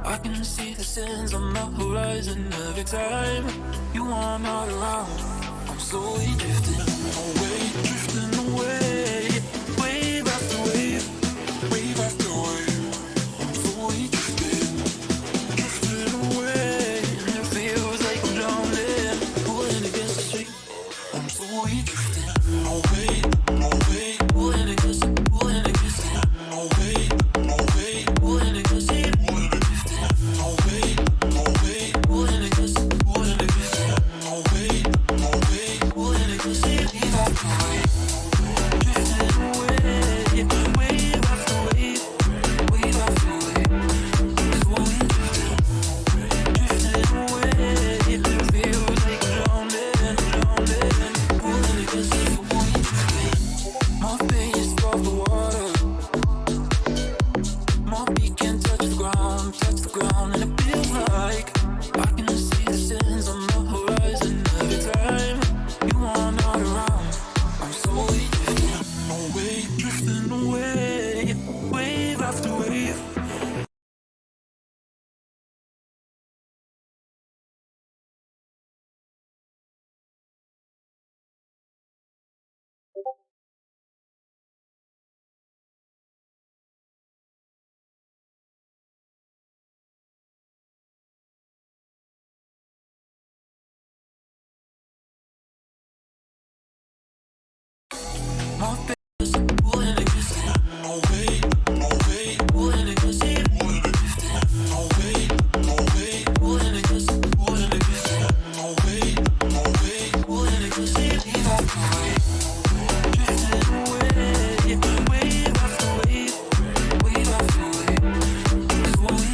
I can see the sands on the horizon every time you are not around. I'm slowly drifting away, wave after wave, wave after wave. I'm slowly drifting away, and it feels like I'm drowning, pulling against the street. I'm slowly drifting away, pulling against it, pulling against it. Away, pulling against it, pulling against it. Away, pulling against it, pulling against it. Away, pulling against it. Wave after wave, drifting away, wave after wave, wave after wave. Slowly drifting away, it feels like drowning, pulling against it. My face above the water, my feet can't touch the ground, and it feels like I can see the sands on the horizon every time you are not around. I'm slowly drifting away, wave after wave. My face pulling against it, away, pulling against it, pulling against it. Away, pulling against it, pulling against it. Away, pulling against it. Wave after wave, drifting away, wave after wave, wave after wave. Slowly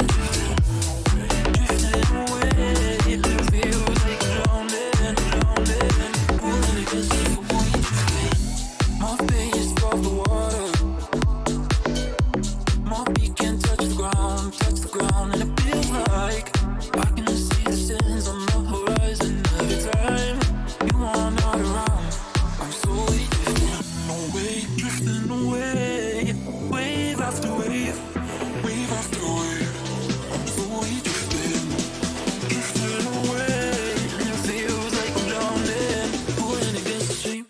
drifting away, it feels like drowning, pulling against it. My face above the water, my feet can't touch the ground, and it feels like I can see the sands on the horizon every time you are not around. I'm slowly drifting away, wave after wave, wave after wave. I'm slowly drifting away, and it feels like I'm drowning, pulling against the stream.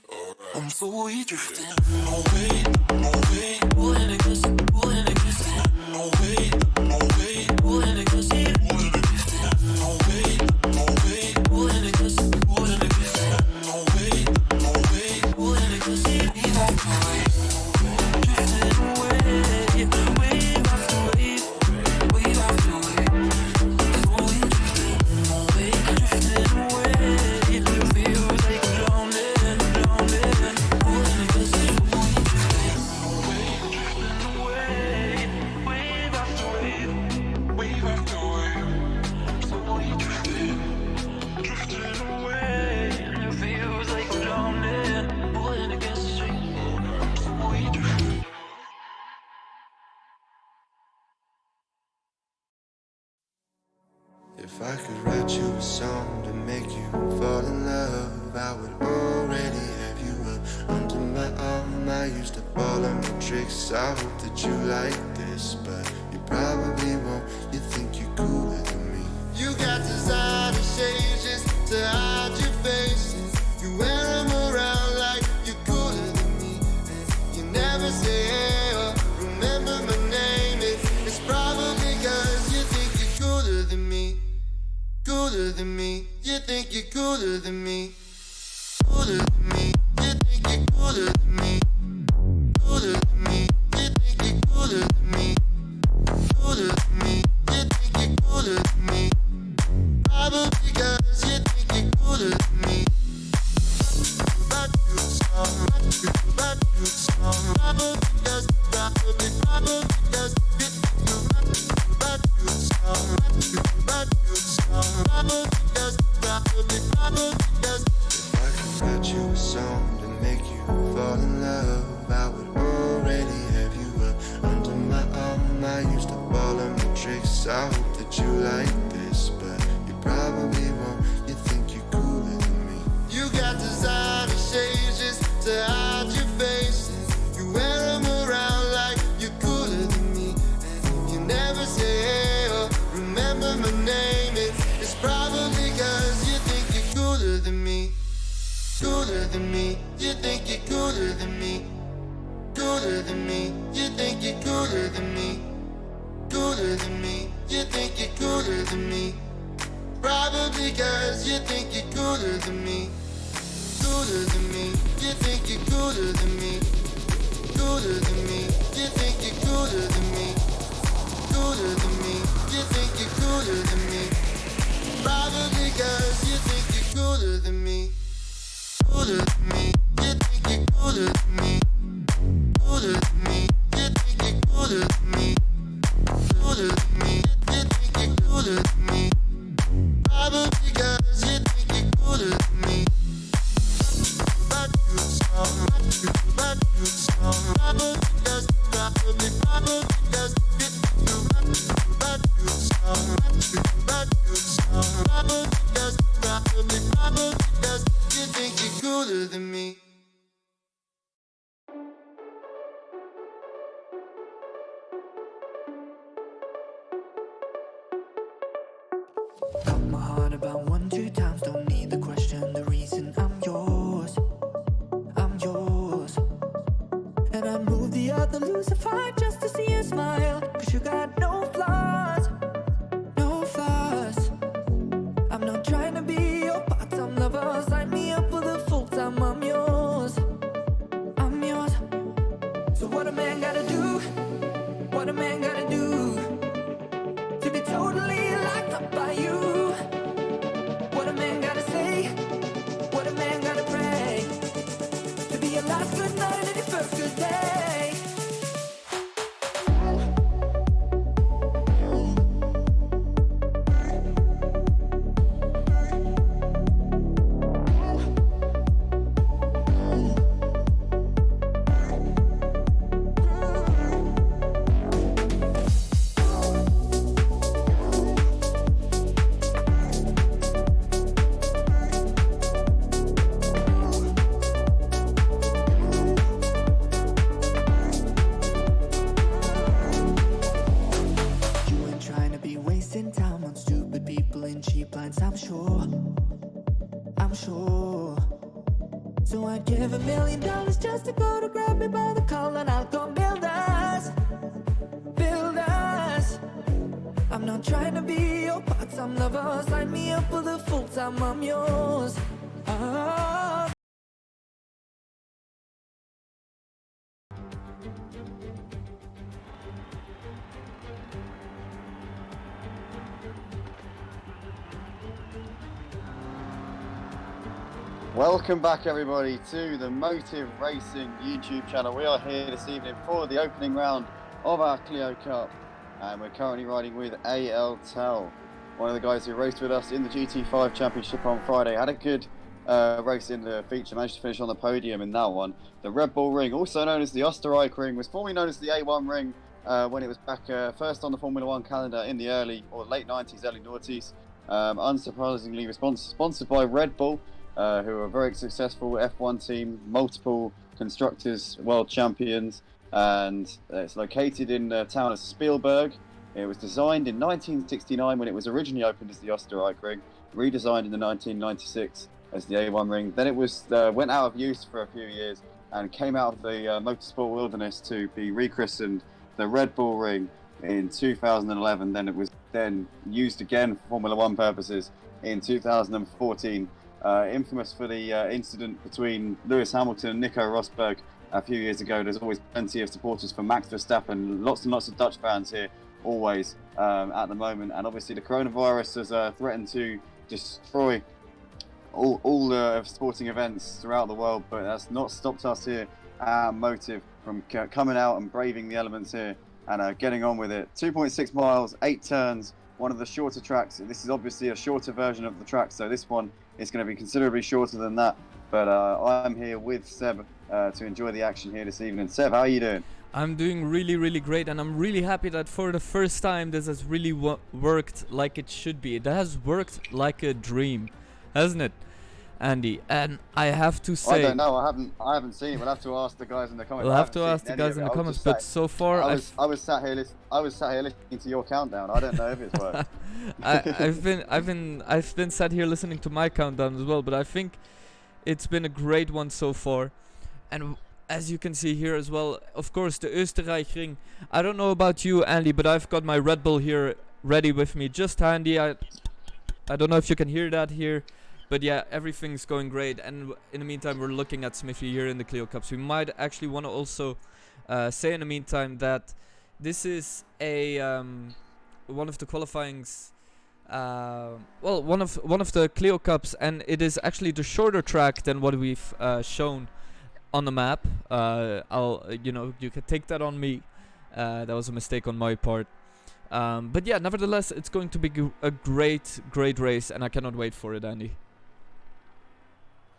I'm slowly drifting away, pulling against it, pulling against it. Away, pulling against it, pulling against it. Away, pulling against it, pulling against it. Away, pulling against it. Wave after wave, drifting away, wave after wave, wave after wave. Slowly drifting away, it feels like I'm drowning, pulling against it. Away, drifting away, wave after wave, wave after wave. Slowly drifting away, and it feels like I'm drowning, pulling against the street. Slowly drifting. If I could write you a song to make you fall in love, I would already have you up under my arm. I used up all of my tricks, I hope that you like this, but you probably won't. You think you're cooler than me. You got designer shades to hide your faces. You wear them around like you're cooler than me, and you never say hey or remember my name. It's probably cause you think you're cooler than me. Cooler than me, you think you're cooler than me. Cooler than me, you think you're cooler than me. Cooler than me, you think you're cooler than me. Cooler than me, you think you're cooler than me. Probably cause you think you're cooler than me. About you song, about you song. Probably cause you think about you song, about you song. Probably cause if I could write you a song to make you fall in love, I would already have you up under my arm. I used up all of my tricks, I hope that you like this, but you probably won't. You think you're cooler than me. You got designer shades to hide your faces. You wear them around like you're cooler than me, and you never say hey or remember than me. You think you're cooler than me. Cooler than me. You think you're cooler than me. Cooler than me. You think you're cooler than me. Probably cause you think you're cooler than me. Cooler than me. You think you're cooler than me. Cooler than me. You think you're cooler than me. Cooler than me. You think you're cooler than me. Probably cause you think you're cooler than me. Cooler than me. You think you're cooler than me. Cooler than me. You think you're cooler than me. Cooler than me. You think you're cooler than me. Probably cause you think you're cooler than me. But you saw, but you saw. Probably cause you get to. But you saw, but you saw. Probably cause you think you're cooler than me. Got my heart about 1-2 times, don't need the question, the reason I'm yours. I'm yours. And I'd move the other loser fight just to see you smile. Cause you got no flaws, no flaws. I'm not trying to be your part-time lover. Sign me up for the full-time, I'm yours. I'm yours. So what a man gotta do? What a man gotta do to be totally locked up by you? What a man gotta say? What a man gotta pray to be your last good night and your first good day? You ain't trying to be wasting time on stupid people in cheap lines, I'm sure. I'm sure. So I'd give $1 million just to go to grab me by the collar and I'll come build us. Build us. I'm not trying to be your part-time lover. Sign me up for the full-time, I'm yours. Ah. Welcome back everybody to the Motive Racing YouTube channel. We are here this evening for the opening round of our Clio Cup and we're currently riding with AL Tell, one of the guys who raced with us in the GT5 Championship on Friday. Had a good race in the feature, managed to finish on the podium in that one. The Red Bull Ring, also known as the Österreich Ring, was formerly known as the A1 Ring when it was back first on the Formula 1 calendar in the early or late 90s, early noughties. Unsurprisingly sponsored by Red Bull, who are a very successful F1 team, multiple constructors, world champions, and it's located in the town of Spielberg. It was designed in 1969 when it was originally opened as the Österreich Ring, redesigned in 1996 as the A1 Ring. Then it was went out of use for a few years and came out of the motorsport wilderness to be rechristened the Red Bull Ring in 2011. Then it was then used again for Formula 1 purposes in 2014. Infamous for the incident between Lewis Hamilton and Nico Rosberg a few years ago. There's always plenty of supporters for Max Verstappen, lots and lots of Dutch fans here always at the moment, and obviously the coronavirus has threatened to destroy all sporting events throughout the world, but that's not stopped us here at Motive from coming out and braving the elements here and getting on with it. 2.6 miles, 8 turns, one of the shorter tracks. This is obviously a shorter version of the track, so this one is going to be considerably shorter than that, but I'm here with Seb to enjoy the action here this evening. Seb, how are you doing? I'm doing really great, and I'm really happy that for the first time this has really worked like it should be. It has worked like a dream, hasn't it, Andy? And I have to say, I don't know. I haven't seen it. We'll have to ask the guys in the comments. we'll have to ask the guys in the comments. But so far, I was sat here listening to your countdown. I don't know if it's worked. I've been sat here listening to my countdown as well. But I think It's been a great one so far. And as you can see here as well, of course, the Österreichring. I don't know about you, Andy, but I've got my Red Bull here ready with me, just handy. I don't know if you can hear that here, but yeah, everything's going great. And in the meantime, we're looking at Smithy here in the Clio Cups. We might actually want to also say in the meantime that this is a one of the qualifyings. Well, one of the Clio Cups, and it is actually the shorter track than what we've shown on the map. You can take that on me. That was a mistake on my part. But yeah, nevertheless, it's going to be a great race, and I cannot wait for it, Andy.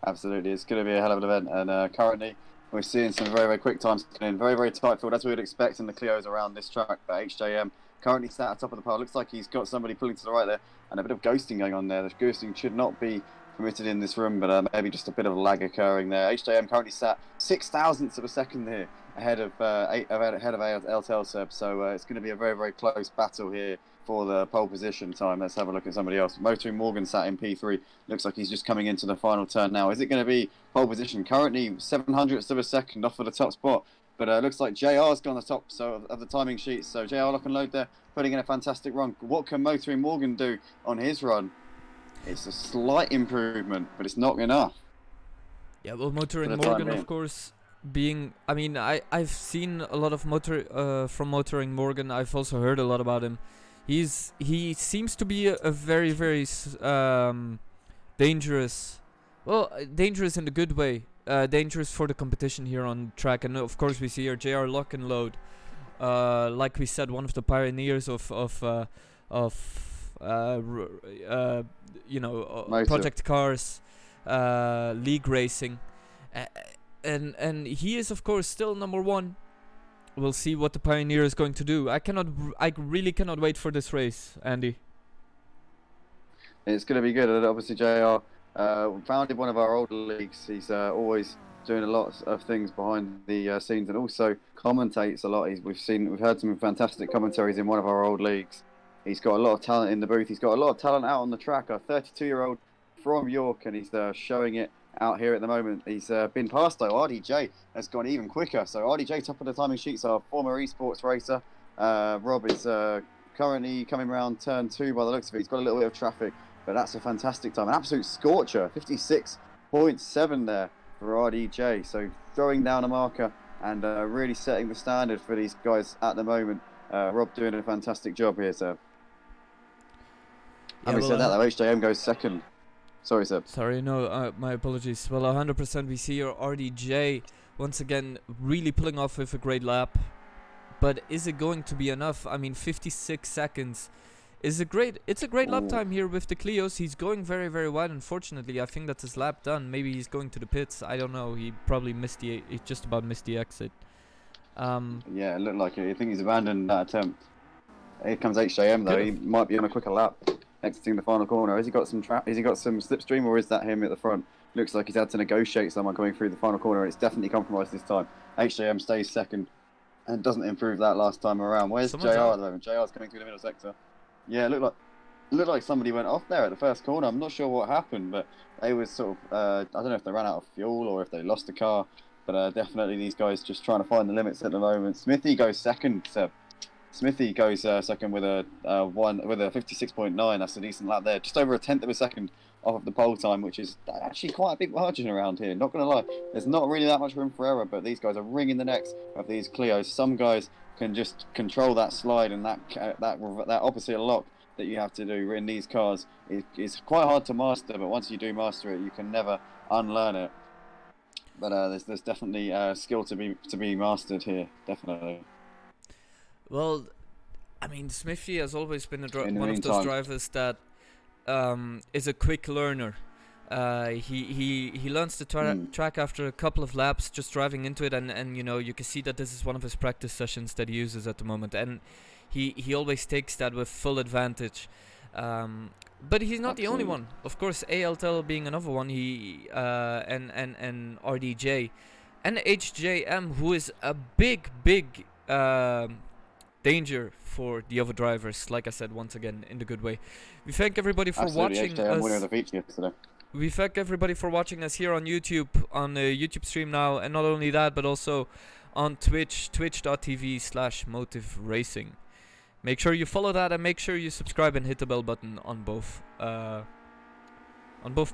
Absolutely, it's going to be a hell of an event, and currently we're seeing some very quick times in very tight field, as we would expect in the Clios around this track. But HJM currently sat at top of the pile. Looks like he's got somebody pulling to the right there, and a bit of ghosting going on there. The ghosting should not be permitted in this room, but maybe just a bit of lag occurring there. HJM currently sat 0.06 of a second here ahead of Eltel Seb, so it's going to be a very close battle here for the pole position time. Let's have a look at somebody else. Motoring Morgan sat in P3. Looks like he's just coming into the final turn now. Is it going to be pole position? Currently 0.07 of a second off of the top spot, but looks like JR's gone on the top of the timing sheet. So JR lock and load there, putting in a fantastic run. What can Motoring Morgan do on his run? It's a slight improvement, but it's not enough. Yeah, well, Motoring Morgan, of course, being... I mean, I've seen a lot of from Motoring Morgan. I've also heard a lot about him. He seems to be a very dangerous... Well, dangerous in a good way. Dangerous for the competition here on track. And of course we see here JR Lock and Load. Like we said, one of the pioneers of project cars, league racing, and he is of course still number one. We'll see what the pioneer is going to do. I really cannot wait for this race, Andy. It's going to be good. And obviously JR founded one of our older leagues. He's always doing a lot of things behind the scenes, and also commentates a lot. We've heard some fantastic commentaries in one of our old leagues. He's got a lot of talent in the booth. He's got a lot of talent out on the track. A 32-year-old from York, and he's showing it out here at the moment. He's been passed though. RDJ has gone even quicker. So RDJ top of the timing sheets, our former esports racer. Rob is currently coming around turn 2 by the looks of it. He's got a little bit of traffic, but that's a fantastic time. An absolute scorcher, 56.7 there for RDJ. So throwing down a marker and really setting the standard for these guys at the moment. Rob doing a fantastic job here, sir. Having said that, though, HJM goes second. Sorry, sir. Sorry, no, my apologies. Well, 100% we see your RDJ once again really pulling off with a great lap. But is it going to be enough? I mean, 56 seconds is a great lap time here with the Clios. He's going very wide. Unfortunately, I think that's his lap done. Maybe he's going to the pits. I don't know. He probably he just about missed the exit. Yeah, it looked like it. I think he's abandoned that attempt. Here comes HJM though. He might be on a quicker lap, exiting the final corner. Has he got some slipstream, or is that him at the front? Looks like he's had to negotiate someone coming through the final corner. It's definitely compromised this time. HJM stays second and doesn't improve that last time around. Where's JR at the moment? JR's coming through the middle sector. Yeah, it looked like somebody went off there at the first corner. I'm not sure what happened, but they was sort of I don't know if they ran out of fuel or if they lost the car. But definitely these guys just trying to find the limits at the moment. Smithy goes second. Smithy goes second with a 56.9. That's a decent lap there. Just over a tenth of a second off of the pole time, which is actually quite a big margin around here. Not going to lie. There's not really that much room for error, but these guys are wringing the necks of these Clios. Some guys can just control that slide and that opposite lock that you have to do in these cars. It's quite hard to master, but once you do master it, you can never unlearn it. But there's definitely skill to be mastered here, definitely. Well, I mean, Smithy has always been one of those drivers that is a quick learner. He learns the track after a couple of laps, just driving into it, and you can see that this is one of his practice sessions that he uses at the moment, and he always takes that with full advantage. But he's not the only one. Of course, ALTL being another one. He and RDJ and HJM, who is a big danger for the other drivers. Like I said, once again, in the good way. We thank everybody for watching HJM us. winner of the feature yesterday. we thank everybody for watching us here on YouTube, on the YouTube stream now, and not only that, but also on Twitch, twitch.tv/Motive Racing. Make sure you follow that, and make sure you subscribe and hit the bell button on both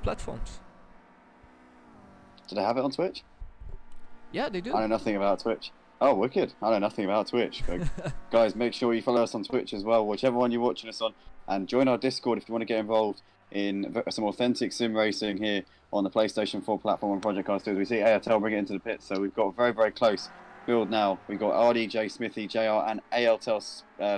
platforms. Do they have it on Twitch? Yeah, they do. I know nothing about Twitch. Oh, wicked. I know nothing about Twitch. But guys, make sure you follow us on Twitch as well, whichever one you're watching us on, and join our Discord if you want to get involved in some authentic sim racing here on the PlayStation 4 platform on Project Cars 2. We see ALTEL bring it into the pit, so we've got very, very close build now. We've got RDJ, Smithy, JR, and ALTEL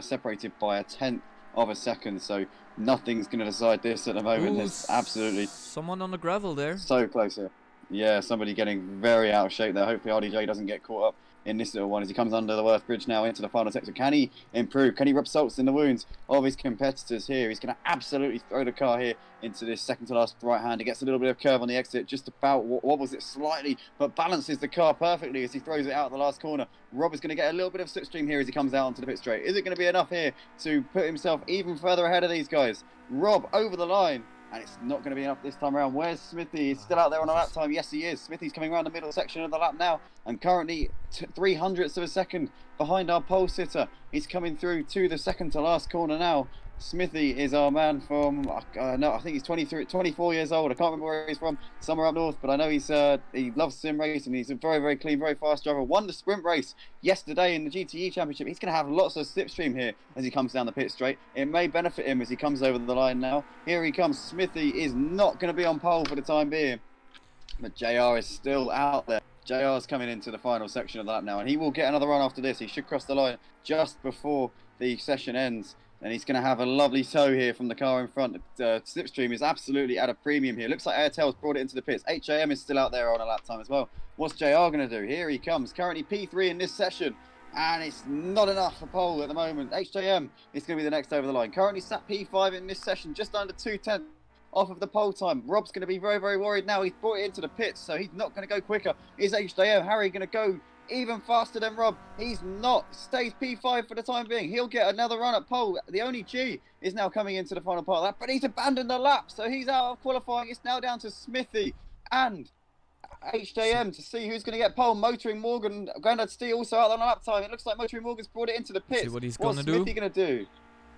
separated by a tenth of a second, so nothing's going to decide this at the moment. Ooh, It's absolutely someone on the gravel there. so close here. Yeah, somebody getting very out of shape there. Hopefully RDJ doesn't get caught up in this little one as he comes under the Worth Bridge now into the final sector. Can he improve? Can he rub salts in the wounds of his competitors here? He's going to absolutely throw the car here into this second to last right hand. He gets a little bit of curve on the exit, just about wobbles it slightly, but balances the car perfectly as he throws it out the last corner. Rob is going to get a little bit of slipstream here as he comes out onto the pit straight. Is it going to be enough here to put himself even further ahead of these guys? Rob over the line. And it's not going to be enough this time around. Where's Smithy? He's still out there on a lap time. Yes, he is. Smithy's coming around the middle section of the lap now. And currently 300ths of a second behind our pole sitter. He's coming through to the second to last corner now. Smithy is our man from, no, I think he's 24 years old. I can't remember where he's from, somewhere up north, but I know he loves sim racing. He's a very, very clean, very fast driver. Won the sprint race yesterday in the GTE Championship. He's going to have lots of slipstream here as he comes down the pit straight. It may benefit him as he comes over the line now. Here he comes. Smithy is not going to be on pole for the time being, but JR is still out there. JR's coming into the final section of the lap now, and he will get another run after this. He should cross the line just before the session ends. And he's going to have a lovely tow here from the car in front. Slipstream is absolutely at a premium here. Looks like AirTel's brought it into the pits. HAM is still out there on a lap time as well. What's JR going to do? Here he comes. Currently P3 in this session. And it's not enough for pole at the moment. HAM is going to be the next over the line. Currently sat P5 in this session, just under 2/10 off of the pole time. Rob's going to be very, very worried now. He's brought it into the pits, so he's not going to go quicker. Is HAM Harry going to go even faster than Rob? He's not. Stays P5 for the time being. He'll get another run at pole. The only G is now coming into the final part of that, but he's abandoned the lap, so he's out of qualifying. It's now down to Smithy and HJM to see who's going to get pole. Motoring Morgan, Grandad Stee also out on a lap time. It looks like Motoring Morgan's brought it into the pits. See what he's going to do. What's Smithy going to do?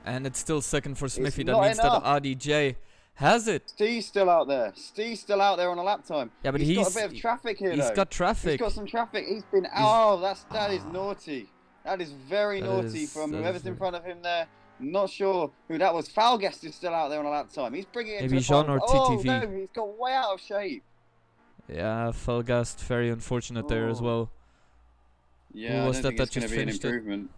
And it's still second for Smithy. It's That means not that RDJ has it. Steve's still out there. Steve's still out there on a lap time. Yeah, but he's got a bit of traffic here. He's though. got traffic. He's got some traffic. He's been. That is naughty. That is very naughty from whoever's in front of him there. Not sure who that was. Foulguest is still out there on a lap time. He's bringing it into Maybe the Jean final. or TTV. Oh no, he's got way out of shape. Yeah, Felgast, very unfortunate there as well. Yeah, Who was I that don't think it's that going just to be an finished it? improvement.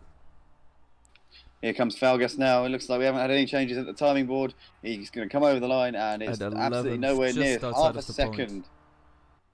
Here comes Falgas now. It looks like we haven't had any changes at the timing board. He's going to come over the line, and it's At absolutely 11th, nowhere just near. outside Half of a the second. point.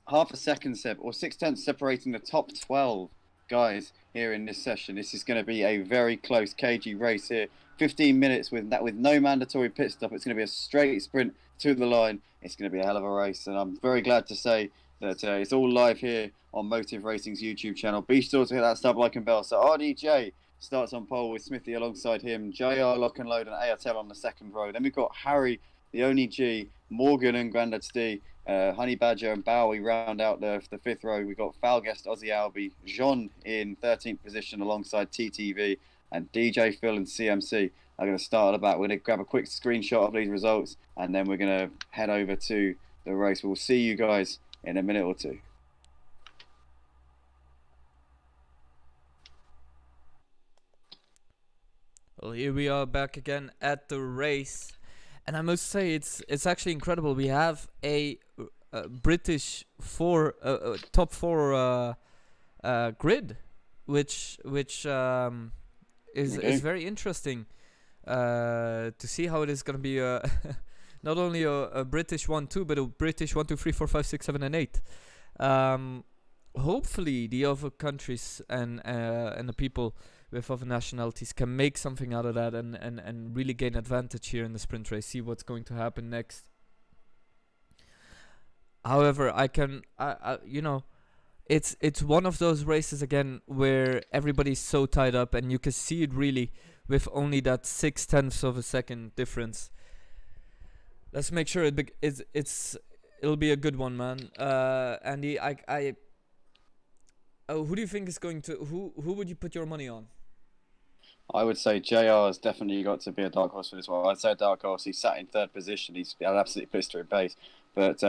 Half a second, or 6/10 separating the top 12 guys here in this session. This is going to be a very close, cagey race here. 15 minutes with no mandatory pit stop. It's going to be a straight sprint to the line. It's going to be a hell of a race, and I'm very glad to say that it's all live here on Motive Racing's YouTube channel. Be sure to hit that sub, like, and bell. So RDJ starts on pole with Smithy alongside him, JR, Lock and Load, and ARTEL on the second row. Then we've got Harry, the only G, Morgan and Grandad Stee, Honey Badger and Bowie round out the fifth row. We've got Falguest, Ozzy Albie, Jean in 13th position alongside TTV, and DJ Phil and CMC are going to start at the back. We're going to grab a quick screenshot of these results, and then we're going to head over to the race. We'll see you guys in a minute or two. Well, here we are back again at the race, and I must say it's actually incredible. We have a British top four grid, which is very interesting to see how it is going to be not only a British 1-2, but a British 1, 2, 3, 4, 5, 6, 7, and 8. Hopefully, the other countries and the people with other nationalities can make something out of that and really gain advantage here in the sprint race. See what's going to happen next. However, it's one of those races again where everybody's so tied up, and you can see it really with only that 6/10 of a second difference. Let's make sure it's it'll be a good one, man. Andy, who do you think is going to? Who would you put your money on? I would say JR has definitely got to be a dark horse for this one. I'd say a dark horse. He's sat in third position. He's an absolute blister in pace. But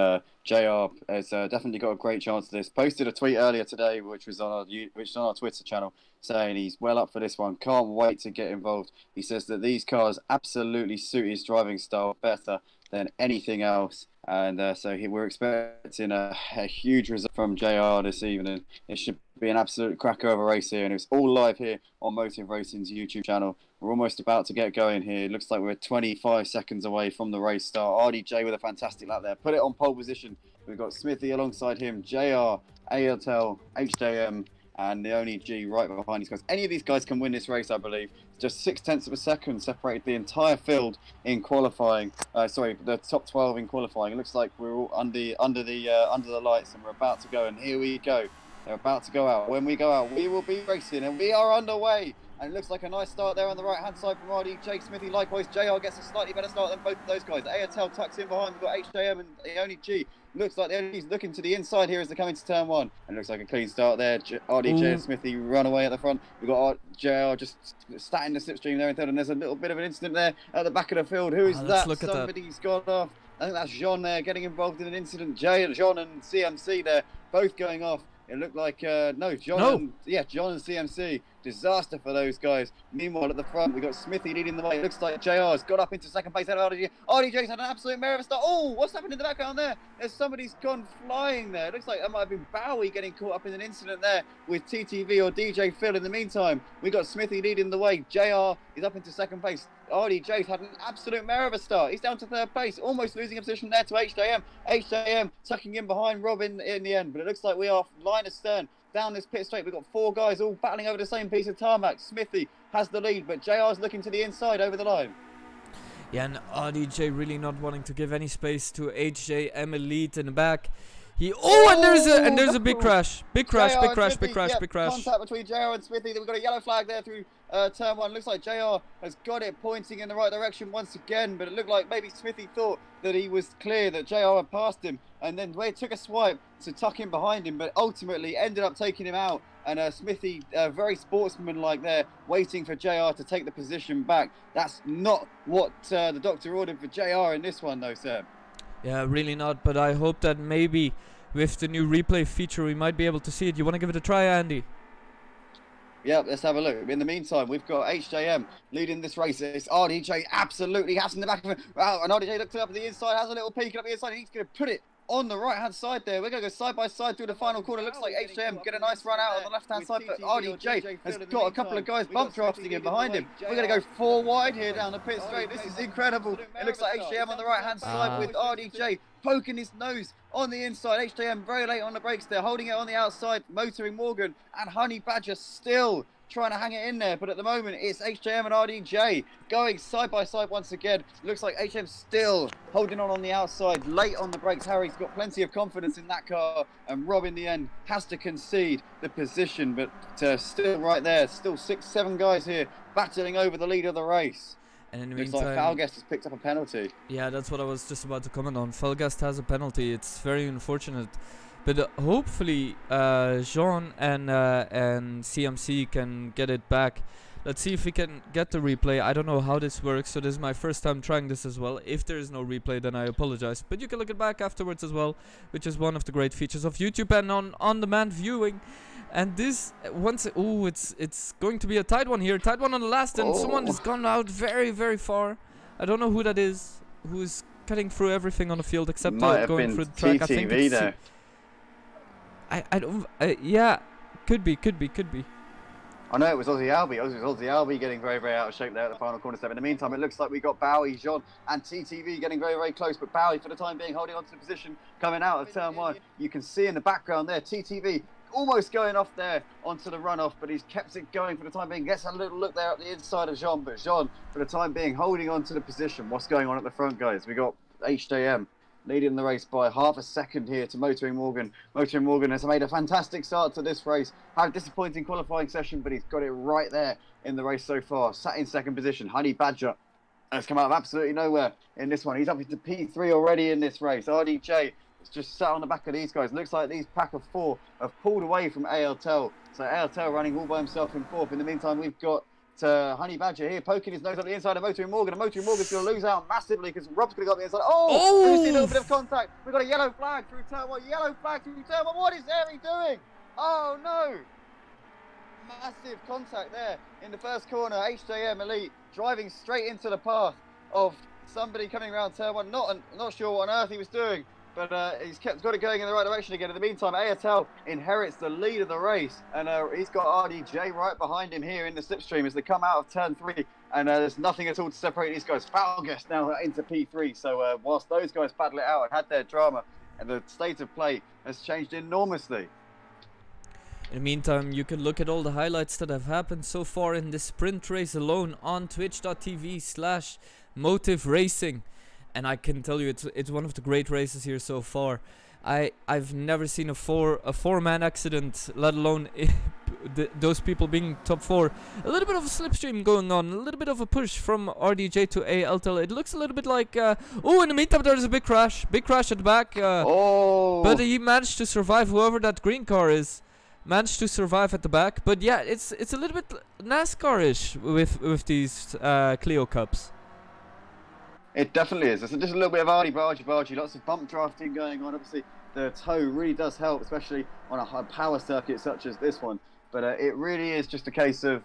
JR has definitely got a great chance of this. Posted a tweet earlier today, which was on our Twitter channel, saying he's well up for this one. Can't wait to get involved. He says that these cars absolutely suit his driving style better than anything else. And we're expecting a huge result from JR this evening. It should be an absolute cracker of a race here, and it's all live here on Motive Racing's YouTube channel. We're almost about to get going here. It looks like we're 25 seconds away from the race start. RDJ with a fantastic lap there. Put it on pole position. We've got Smithy alongside him, JR, ALTEL, HJM, and the only G right behind these guys. Any of these guys can win this race, I believe. Just 0.6 of a second separated the entire field in qualifying. The top 12 in qualifying. It looks like we're all under the lights, and we're about to go. And here we go. They're about to go out. When we go out, we will be racing, and we are underway. And it looks like a nice start there on the right-hand side from RDJ. Smithy, likewise, JR gets a slightly better start than both of those guys. ALTEL tucks in behind. We've got HJM and the only G. Looks like the only G's looking to the inside here as they come into turn one. And it looks like a clean start there. RDJ and Smithy run away at the front. We've got JR just sat in the slipstream there in third. And there's a little bit of an incident there at the back of the field. Who is that? Somebody's gone off. I think that's Jean there getting involved in an incident. Jean and CMC there both going off. It looked like, John and CMC. Disaster for those guys. Meanwhile, at the front, we've got Smithy leading the way. It looks like JR's got up into second place out of RDJ. RDJ's had an absolute mare of a start. Oh, what's happened in the background there? Somebody's gone flying there. It looks like that might have been Bowie getting caught up in an incident there with TTV or DJ Phil in the meantime. We got Smithy leading the way. JR is up into second place. RDJ's had an absolute mare of a start. He's down to third place, almost losing a position there to HJM. HJM tucking in behind Rob in the end, but it looks like we are line astern down this pit straight. We've got four guys all battling over the same piece of tarmac. Smithy has the lead, but JR's looking to the inside over the line. Yeah, and RDJ really not wanting to give any space to HJM Elite in the back. And there's a big crash. Big crash. Contact between JR and Smithy. We've got a yellow flag there through turn one. Looks like JR has got it pointing in the right direction once again, but it looked like maybe Smithy thought that he was clear, that JR had passed him, and then they took a swipe to tuck him behind him, but ultimately ended up taking him out. And Smithy, very sportsmanlike there, waiting for JR to take the position back. That's not what the doctor ordered for JR in this one, though, Seb. Yeah, really not, but I hope that maybe with the new replay feature we might be able to see it. You want to give it a try, Andy? Yeah, let's have a look. In the meantime, we've got HJM leading this race. It's RDJ absolutely has in the back of it. Wow, and RDJ looks up at the inside, has a little peek up the inside. He's going to put it on the right-hand side there. We're going to go side by side through the final corner. Looks like HJM get a nice run out on the left-hand side, but RDJ has got a couple of guys bump drafting in behind him. We're going to go four wide here down the pit straight. This is incredible. It looks like HJM on the right-hand side with RDJ poking his nose on the inside. HJM very late on the brakes there, holding it on the outside, motoring Morgan, and Honey Badger still trying to hang it in there, but at the moment it's HJM and RDJ going side by side once again. Looks like HJM still holding on the outside, late on the brakes. Harry's got plenty of confidence in that car, and Rob in the end has to concede the position, but still right there, still 6-7 guys here battling over the lead of the race. And in the looks meantime, like Falgast has picked up a penalty. Yeah, that's what I was just about to comment on. Falgast has a penalty. It's very unfortunate. But hopefully Jean and CMC can get it back. Let's see if we can get the replay. I don't know how this works, so this is my first time trying this as well. If there is no replay, then I apologize. But you can look it back afterwards as well, which is one of the great features of YouTube and on-demand viewing. And this, it's going to be a tight one here. Tight one on the last, and someone has gone out very, very far. I don't know who that is, who is cutting through everything on the field except going through the track. TTV, I think it's there. I don't. Yeah, could be. I know it was Aussie Albie. It was Aussie Albie getting very, very out of shape there at the final corner step. In the meantime, it looks like we got Bowie, Jean, and TTV getting very, very close. But Bowie, for the time being, holding on to the position coming out of turn one. You can see in the background there, TTV almost going off there onto the runoff, but he's kept it going for the time being. Gets a little look there at the inside of Jean, but Jean, for the time being, holding on to the position. What's going on at the front, guys? We got HJM leading the race by half a second here to Motoring Morgan. Motoring Morgan has made a fantastic start to this race. Had a disappointing qualifying session, but he's got it right there in the race so far. Sat in second position. Honey Badger has come out of absolutely nowhere in this one. He's up into P3 already in this race. RDJ It's just sat on the back of these guys. Looks like these pack of 4 have pulled away from ALTEL. So ALTEL running all by himself in 4th. In the meantime, we've got Honey Badger here poking his nose on the inside of Motoring Morgan. And Motoring Morgan's going to lose out massively because Rob's going to go up the inside. Oh! And we see a little bit of contact. We've got a yellow flag through turn 1. Yellow flag through turn 1. What is Airy doing? Oh no! Massive contact there in the first corner. HJM Elite driving straight into the path of somebody coming around turn 1. Not sure what on earth he was doing, but he's got it going in the right direction again. In the meantime, ALTEL inherits the lead of the race, and he's got RDJ right behind him here in the slipstream as they come out of turn 3, and there's nothing at all to separate these guys. Falguest now into P3, so whilst those guys battle it out and had their drama, and the state of play has changed enormously. In the meantime, you can look at all the highlights that have happened so far in this sprint race alone on twitch.tv/Motive Racing. And I can tell you it's one of the great races here so far. I've never seen a four-man accident, let alone those people being top 4. A little bit of a slipstream going on, a little bit of a push from RDJ to ALTEL. It looks a little bit like in the meantime there's a big crash at the back. But he managed to survive. Whoever that green car is managed to survive at the back. But yeah, it's a little bit NASCAR-ish with these Clio Cups. It definitely is. There's just a little bit of argy-bargy, lots of bump drafting going on. Obviously, the toe really does help, especially on a high power circuit such as this one. But it really is just a case of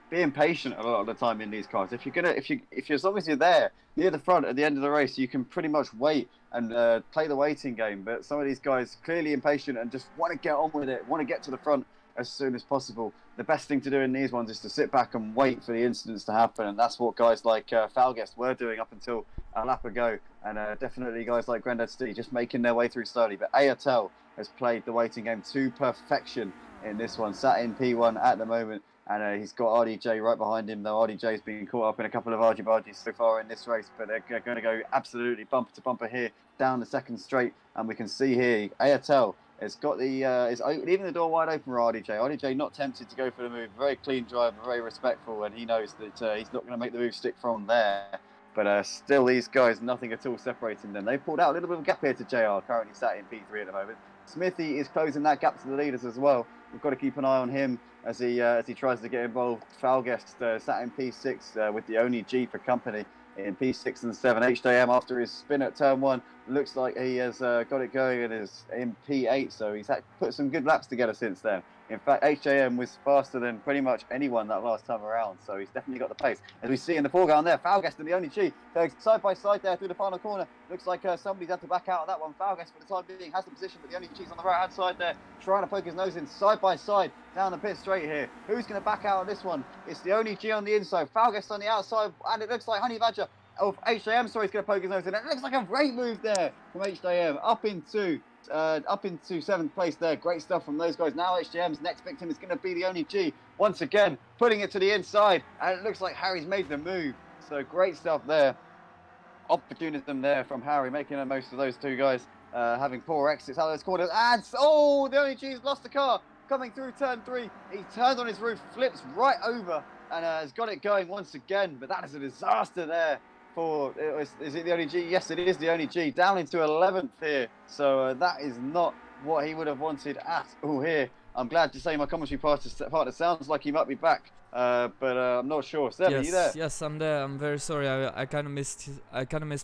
being patient a lot of the time in these cars. If you're as long as you're there near the front at the end of the race, you can pretty much wait and play the waiting game. But some of these guys clearly impatient and just want to get on with it, want to get to the front as soon as possible. The best thing to do in these ones is to sit back and wait for the incidents to happen, and that's what guys like Falguest were doing up until a lap ago, and definitely guys like Grandad Steve just making their way through slowly. But ALTEL has played the waiting game to perfection in this one, sat in P1 at the moment, and he's got RDJ right behind him, though RDJ's been caught up in a couple of argy-bargies so far in this race, but they're going to go absolutely bumper to bumper here down the second straight, and we can see here ALTEL has got is leaving the door wide open for RDJ. RDJ not tempted to go for the move. Very clean driver, very respectful, and he knows that he's not going to make the move stick from there. But still, these guys, nothing at all separating them. They pulled out a little bit of a gap here to JR, currently sat in P3 at the moment. Smithy is closing that gap to the leaders as well. We've got to keep an eye on him as he tries to get involved. Falguest sat in P6 with the only G for company in P6 and 7. HJM, after his spin at turn 1, looks like he has got it going and is in P8, so he's put some good laps together since then. In fact, HJM was faster than pretty much anyone that last time around, so he's definitely got the pace. As we see in the foreground there, Falguest and the only G going side by side there through the final corner. Looks like somebody's had to back out of that one. Falguest, for the time being, has the position, but the only G's on the right-hand side there, trying to poke his nose in side by side down the pit straight here. Who's going to back out of this one? It's the only G on the inside, Falguest on the outside, and it looks like Honey Badger of HJM, sorry, he's going to poke his nose in. It looks like a great move there from HJM up into 7th place there. Great stuff from those guys. Now HJM's next victim is going to be the only G. Once again, putting it to the inside, and it looks like Harry's made the move. So great stuff there. Opportunism there from Harry, making the most of those two guys having poor exits out of those corners. And the only G's lost the car coming through turn 3. He turns on his roof, flips right over, and has got it going once again. But that is a disaster there. Is it the only G? Yes, it is the only G, down into 11th here. So that is not what he would have wanted at all here. I'm glad to say my commentary partner sounds like he might be back, but I'm not sure. Seb, are you there? Yes, I'm there. I'm very sorry. I kind of missed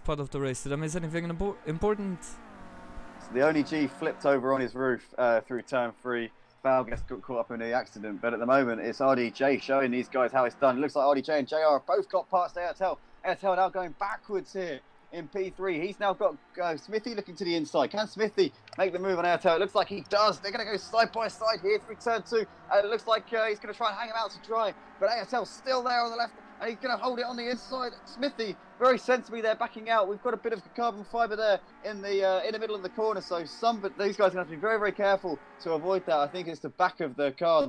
part of the race. Did I miss anything important? So the only G flipped over on his roof through turn 3. Falguest got caught up in the accident, but at the moment it's RDJ showing these guys how it's done. It looks like RDJ and JR have both got past ALTEL. ALTEL now going backwards here in P3. He's now got Smithy looking to the inside. Can Smithy make the move on ALTEL? It looks like he does. They're going to go side by side here through turn 2. It looks like he's going to try and hang him out to dry, but ALTEL's still there on the left, and he's going to hold it on the inside. Smithy very sensibly there backing out. We've got a bit of carbon fibre there in the middle of the corner, so these guys are going to have to be very, very careful to avoid that. I think it's the back of the car,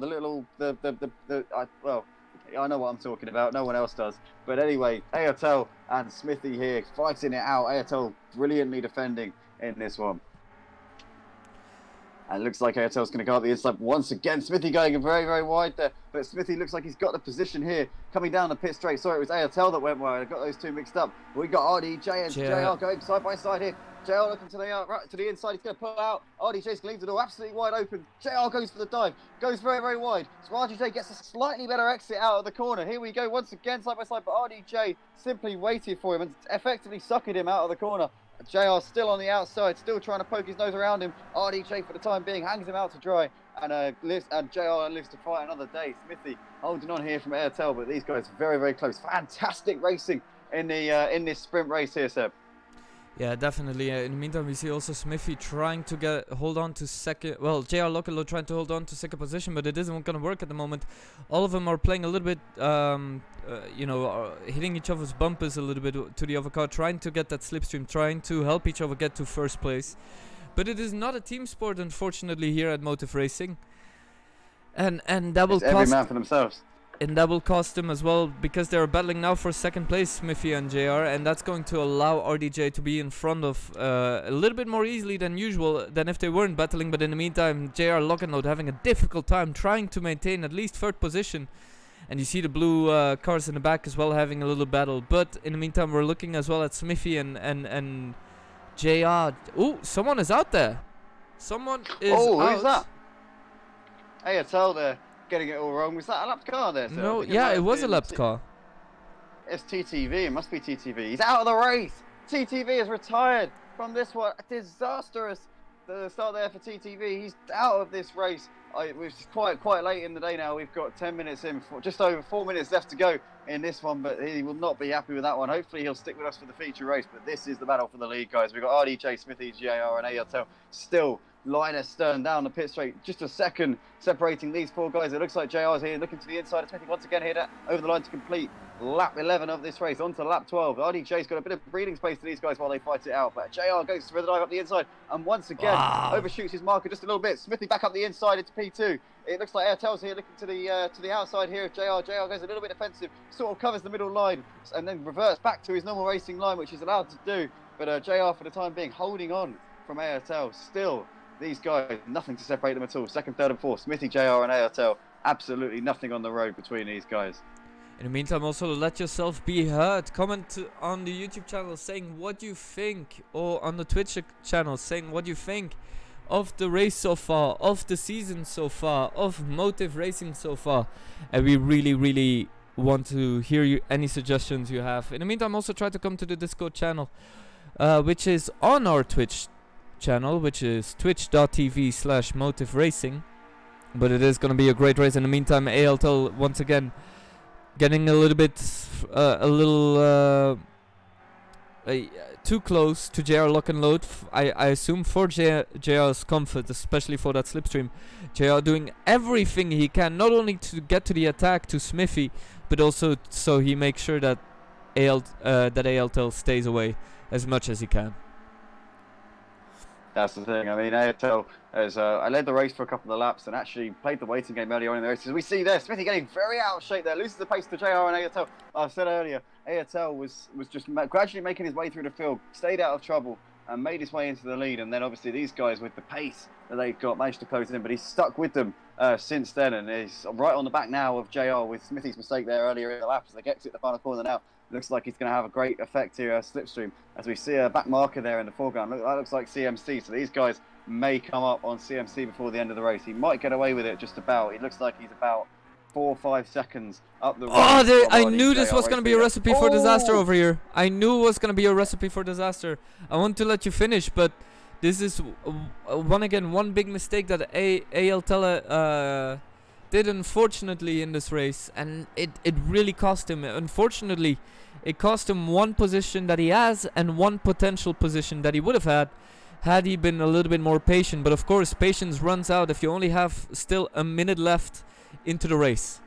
well, I know what I'm talking about. No one else does. But anyway, ALTEL and Smithy here fighting it out. ALTEL brilliantly defending in this one. And it looks like ALTEL's going to go up the inside once again. Smithy going very, very wide there. But Smithy looks like he's got the position here. Coming down the pit straight. Sorry, it was ALTEL that went wide. I got those two mixed up. We got RDJ and JR going side by side here. JR looking to the right to the inside. He's going to pull out. RDJ's going to leave the door absolutely wide open. JR goes for the dive. Goes very, very wide. So RDJ gets a slightly better exit out of the corner. Here we go once again side by side. But RDJ simply waited for him and effectively suckered him out of the corner. JR still on the outside, still trying to poke his nose around him. RDJ for the time being hangs him out to dry. And JR lives to fight another day. Smithy holding on here from Airtel. But these guys very, very close. Fantastic racing in this sprint race here, Seb. Yeah, definitely. In the meantime, we see also Smithy trying to hold on to second. Well, JR Lokalo trying to hold on to second position, but it isn't going to work at the moment. All of them are playing a little bit, hitting each other's bumpers a little bit to the other car, trying to get that slipstream, trying to help each other get to first place. But it is not a team sport, unfortunately, here at Motive Racing. And that will cost every man for themselves. And that will cost them as well, because they are battling now for second place, Smithy and JR, and that's going to allow RDJ to be in front of a little bit more easily than usual, than if they weren't battling. But in the meantime, JR Lock and Load having a difficult time trying to maintain at least third position. And you see the blue cars in the back as well having a little battle. But in the meantime, we're looking as well at Smithy and JR. Ooh, someone is out there. Someone is out. Oh, who's that? Hey, I tell there. Getting it all wrong. Was that a lapped car there, sir? No, yeah, it was a lapped car. It's TTV. It must be TTV. He's out of the race. TTV is retired from this one. Disastrous. The start there for TTV. He's out of this race. It was quite late in the day now. We've got 10 minutes in, just over 4 minutes left to go in this one, but he will not be happy with that one. Hopefully he'll stick with us for the feature race, but this is the battle for the lead, guys. We've got RDJ, Smithy, JR and ALTL still line astern down the pit straight. Just a second separating these four guys. It looks like JR is here looking to the inside. Smithy once again here over the line to complete lap 11 of this race. On to lap 12. RDJ's got a bit of breathing space to these guys while they fight it out. But JR goes for the dive up the inside and once again overshoots his marker just a little bit. Smithy back up the inside into P2. It looks like Airtel's here looking to the outside here of JR. JR goes a little bit defensive, sort of covers the middle line and then reverts back to his normal racing line, which he's allowed to do. But JR for the time being holding on from Airtel still. These guys, nothing to separate them at all. Second, third, and fourth. Smithy, JR, and ARTL. Absolutely nothing on the road between these guys. In the meantime, also let yourself be heard. Comment on the YouTube channel saying what you think, or on the Twitch channel saying what you think of the race so far, of the season so far, of Motive Racing so far. And we really, really want to hear any suggestions you have. In the meantime, also try to come to the Discord channel, which is on our Twitch channel, which is twitch.tv/Motive Racing. But it is going to be a great race. In the meantime, ALTL once again getting a little bit too close to JR Lock and Load. I assume for JR's comfort, especially for that slipstream. JR doing everything he can, not only to get to the attack to Smithy, but also so he makes sure that ALTL stays away as much as he can. That's the thing. I mean, ARTL has I led the race for a couple of laps and actually played the waiting game early on in the race. As we see there, Smithy getting very out of shape there, loses the pace to JR and ARTL. I've said earlier, ARTL was just gradually making his way through the field, stayed out of trouble and made his way into the lead. And then obviously these guys with the pace that they've got managed to close in, but he's stuck with them since then and is right on the back now of JR with Smithy's mistake there earlier in the lap as they get to the final corner now. Looks like he's going to have a great effect here, slipstream, as we see a back marker there in the foreground. That looks like CMC, so these guys may come up on CMC before the end of the race. He might get away with it just about. It looks like he's about 4 or 5 seconds up the road. Oh, I knew this was going to be a recipe for disaster over here. I knew it was going to be a recipe for disaster. I want to let you finish, but this is one big mistake that ALTL did, unfortunately, in this race, and it really cost him. Unfortunately, it cost him one position that he has and one potential position that he would have had he been a little bit more patient. But of course, patience runs out if you only have still a minute left into the race.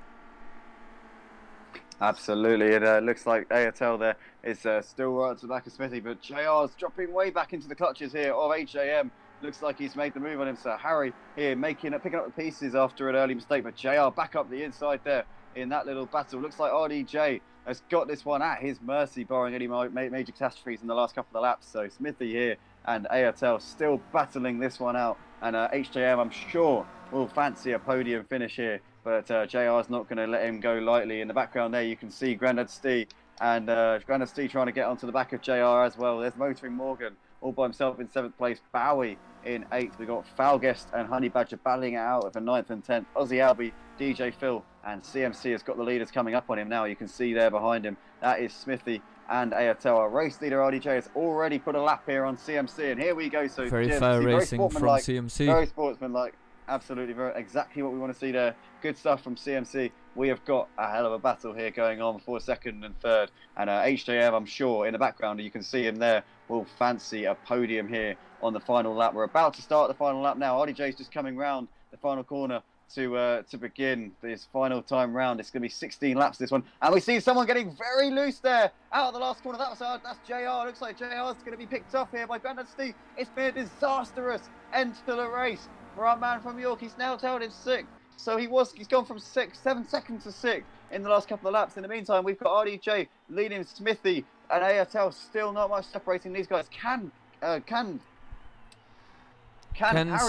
Absolutely. It looks like ARTL there is still right at the back of Smithy, but JR's dropping way back into the clutches here of HAM. Looks like he's made the move on him. So Harry here picking up the pieces after an early mistake, but JR back up the inside there in that little battle. Looks like RDJ has got this one at his mercy, barring any major catastrophes in the last couple of laps. So Smithy here and ARTL still battling this one out. And HJM, I'm sure, will fancy a podium finish here. But JR's not going to let him go lightly. In the background there, you can see Grandad Stee and Granasty trying to get onto the back of JR as well. There's Motoring Morgan all by himself in 7th place. Bowie in 8th. We've got Falguest and Honey Badger battling it out for 9th and 10th. Aussie Albie, DJ Phil, and CMC has got the leaders coming up on him now. You can see there behind him. That is Smithy and Ayatel. Our race leader RDJ has already put a lap here on CMC, and here we go. So Very GMC, fair very racing from CMC. Very sportsmanlike. Absolutely, exactly what we want to see there. Good stuff from CMC. We have got a hell of a battle here going on for 2nd and 3rd. And HJM, I'm sure, in the background, you can see him there, will fancy a podium here on the final lap. We're about to start the final lap now. RDJ's just coming round the final corner to begin this final time round. It's going to be 16 laps, this one. And we see someone getting very loose there out of the last corner. That's JR. Looks like JR is going to be picked off here by Grandad Steve. It's been a disastrous end to the race for our man from York. He's now held in 6th. So he's gone from 7 seconds to 6th in the last couple of laps. In the meantime, we've got RDJ leading Smithy and ASL. Still not much separating these guys. Can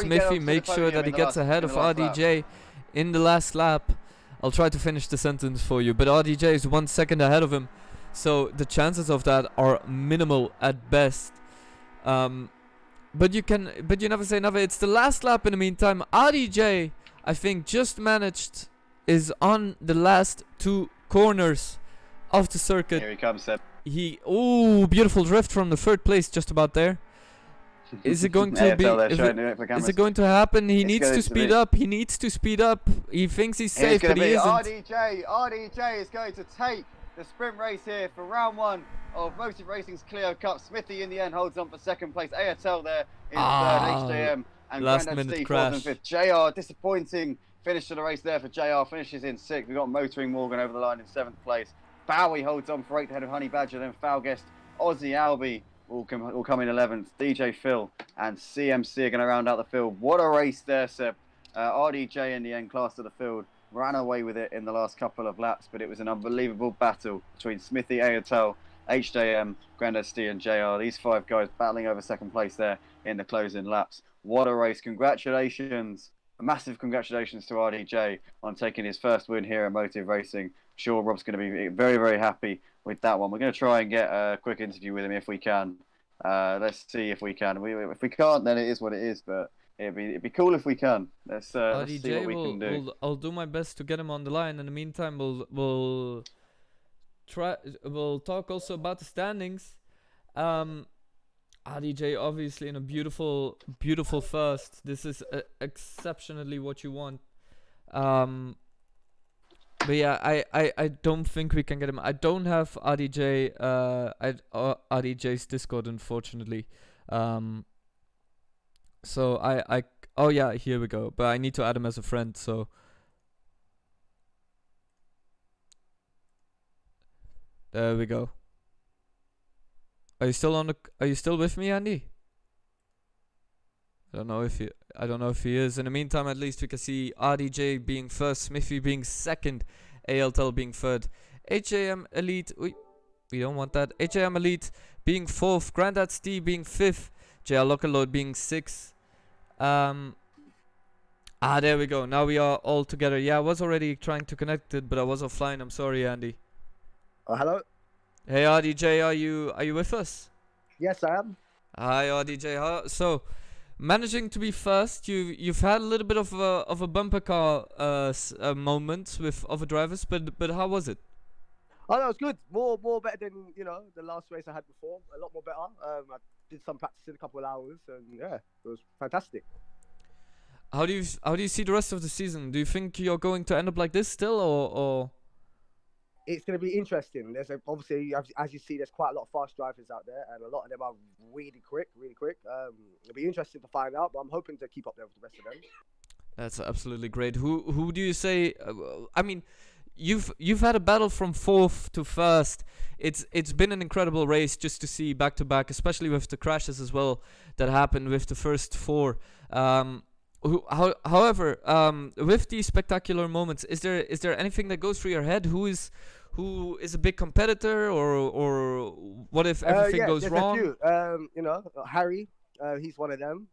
Smithy make sure that he gets ahead of RDJ in the last lap? I'll try to finish the sentence for you, but RDJ is 1 second ahead of him, so the chances of that are minimal at best. But you never say never. It's the last lap in the meantime. RDJ, I think, just is on the last 2 corners of the circuit. Here he comes, Seb. Beautiful drift from the 3rd place, just about there. Is it going to be? Is it going to happen? He needs to speed up. He needs to speed up. He thinks he's safe, but he isn't. RDJ is going to take the sprint race here for round 1 of Motive Racing's Clio Cup. Smithy in the end holds on for 2nd place. ASL there in 3rd. HJM and Grandad Steve 4th and 5th. JR, disappointing finish to the race there for JR. Finishes in 6th. We've got Motoring Morgan over the line in 7th place. Bowie holds on for 8th ahead of Honey Badger. Then Falguest, Aussie Albie will come in 11th. DJ Phil and CMC are going to round out the field. What a race there, Seb. RDJ in the end, class of the field, ran away with it in the last couple of laps, but it was an unbelievable battle between Smithy, Ayatel, HJM, Grandad Steve and JR. These 5 guys battling over 2nd place there in the closing laps. What a race. Congratulations. Massive congratulations to RDJ on taking his first win here at Motive Racing. I'm sure Rob's going to be very, very happy with that one. We're going to try and get a quick interview with him if we can. Let's see if we can. If we can't, then it is what it is, but it'd be cool if we can. Let's see what we can do. I'll do my best to get him on the line. In the meantime, we'll talk also about the standings. RDJ obviously in a beautiful first. This is exceptionally what you want. But yeah, I don't think we can get him. I don't have RDJ RDJ's Discord, unfortunately. So oh yeah, here we go. But I need to add him as a friend, so there we go. Are you still with me, Andy? I don't know if he is. In the meantime, at least we can see RDJ being 1st, Smithy being 2nd, ALTL being 3rd, HAM Elite. We don't want that. HAM Elite being 4th, Grandad Steve being 5th, JL Lockerload being 6th. There we go. Now we are all together. Yeah, I was already trying to connect it, but I was offline. I'm sorry, Andy. Hello. Hey RDJ, are you with us? Yes, I am. Hi RDJ. So, managing to be 1st, you've had a little bit of a bumper car moment with other drivers, but how was it? Oh, that was good. More better than the last race I had before. A lot more better. I did some practice in a couple of hours, and yeah, it was fantastic. How do you see the rest of the season? Do you think you're going to end up like this still, or? It's going to be interesting. Obviously, as you see, there's quite a lot of fast drivers out there, and a lot of them are really quick. It'll be interesting to find out, but I'm hoping to keep up there with the rest of them. That's absolutely great. Who do you say? I mean, you've had a battle from 4th to 1st. It's been an incredible race just to see back to back, especially with the crashes as well that happened with the first 4. However, with these spectacular moments, is there anything that goes through your head? Who is a big competitor, or what if everything goes wrong? A few. Harry, he's one of them.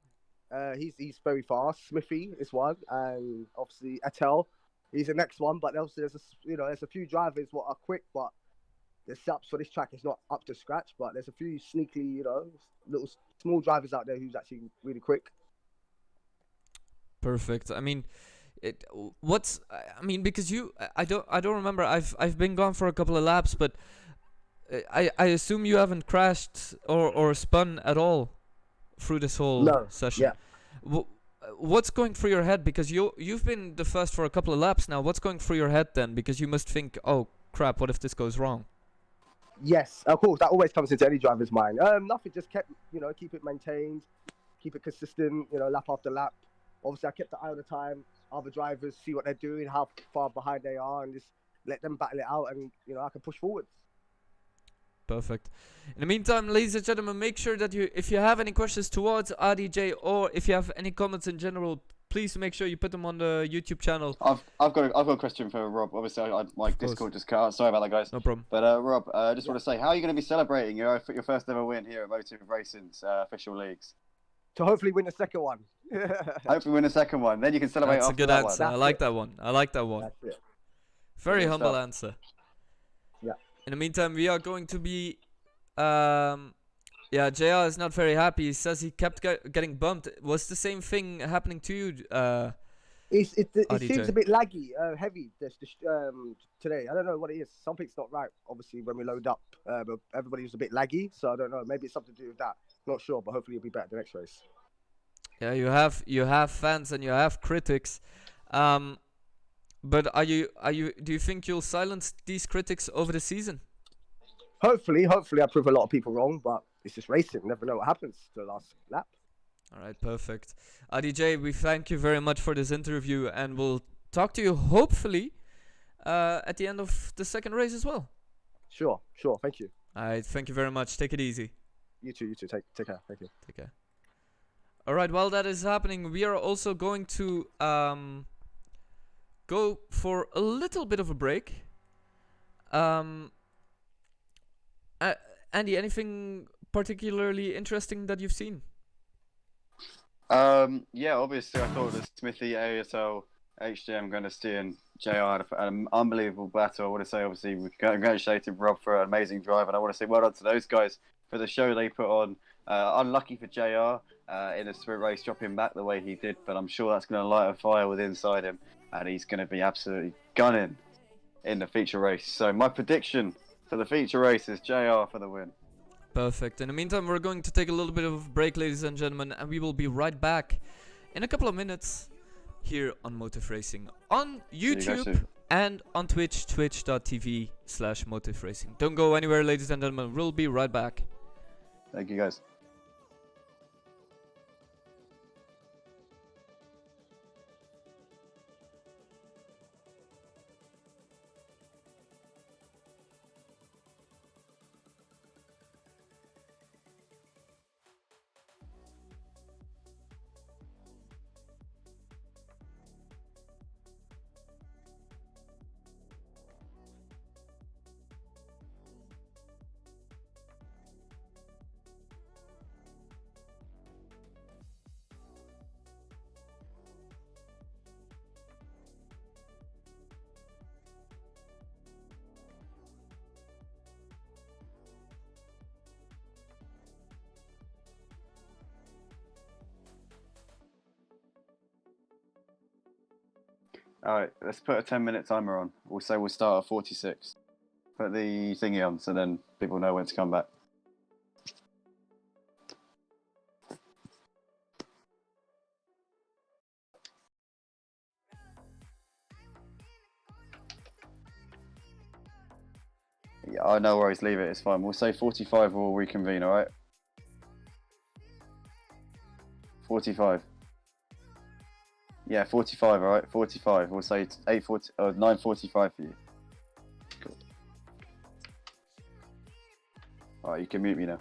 He's very fast. Smithy is one, and obviously Atel, he's the next one. But also there's a few drivers what are quick, but the setups for this track is not up to scratch, but there's a few sneaky, you know, little small drivers out there who's actually really quick. Perfect. I mean, because I don't remember. I've been gone for a couple of laps, but I assume you haven't crashed or spun at all through this whole No, session. yeah. What's going through your head? Because you've been the first for a couple of laps now. What's going through your head then? Because you must think, oh crap, what if this goes wrong? Yes, of course, that always comes into any driver's mind. Nothing, just keep it maintained, keep it consistent, lap after lap. Obviously, I kept the eye on the time, other drivers, see what they're doing, how far behind they are, and just let them battle it out, and, I can push forward. Perfect. In the meantime, ladies and gentlemen, make sure that if you have any questions towards RDJ, or if you have any comments in general, please make sure you put them on the YouTube channel. I've got a question for Rob. Obviously, my Discord just cut out. Sorry about that, guys. No problem. But Rob, I just want to say, how are you going to be celebrating your first ever win here at Motive Racing's official leagues? To hopefully win the second one. Hopefully win the second one. Then you can celebrate That's a after good that answer. one. I like that one. That's it. Very Good humble stuff. answer. Yeah. In the meantime, we are going to be. JR is not very happy. He says he kept getting bumped. Was the same thing happening to you? It RDJ? seems a bit laggy, heavy today. I don't know what it is. Something's not right, obviously, when we load up. But everybody was a bit laggy, so I don't know. Maybe it's something to do with that. Not sure, but hopefully it'll be better the next race. Yeah, you have fans and you have critics. But do you think you'll silence these critics over the season? Hopefully I prove a lot of people wrong, but it's just racing. Never know what happens to the last lap. All right, perfect. RDJ, we thank you very much for this interview, and we'll talk to you hopefully at the end of the second race as well. Sure. Thank you. All right, thank you very much. Take it easy. You too. Take care. Thank you. Take care. All right, while that is happening, we are also going to go for a little bit of a break. Andy, anything particularly interesting that you've seen? Yeah, obviously I thought the Smithy, ASL, HDM, Gunnesty and JR had an unbelievable battle. I want to say, obviously, we congratulated Rob for an amazing drive, and I want to say well done to those guys for the show they put on. Unlucky for JR in a sprint race, dropping back the way he did, but I'm sure that's going to light a fire within inside him, and he's going to be absolutely gunning in the feature race. So my prediction for the feature race is JR for the win. Perfect. In the meantime, we're going to take a little bit of a break, ladies and gentlemen, and we will be right back in a couple of minutes here on Motive Racing on YouTube and on Twitch, twitch.tv/Motive Racing. Don't go anywhere, ladies and gentlemen. We'll be right back. Thank you, guys. Alright, let's put a 10-minute timer on. We'll say we'll start at 46. Put the thingy on so then people know when to come back. Yeah, no worries, leave it, it's fine. We'll say 45, we'll reconvene, alright? 45. Yeah, 45, alright? 45. We'll say 8:40 or 9:45 for you. Cool. Alright, you can mute me now.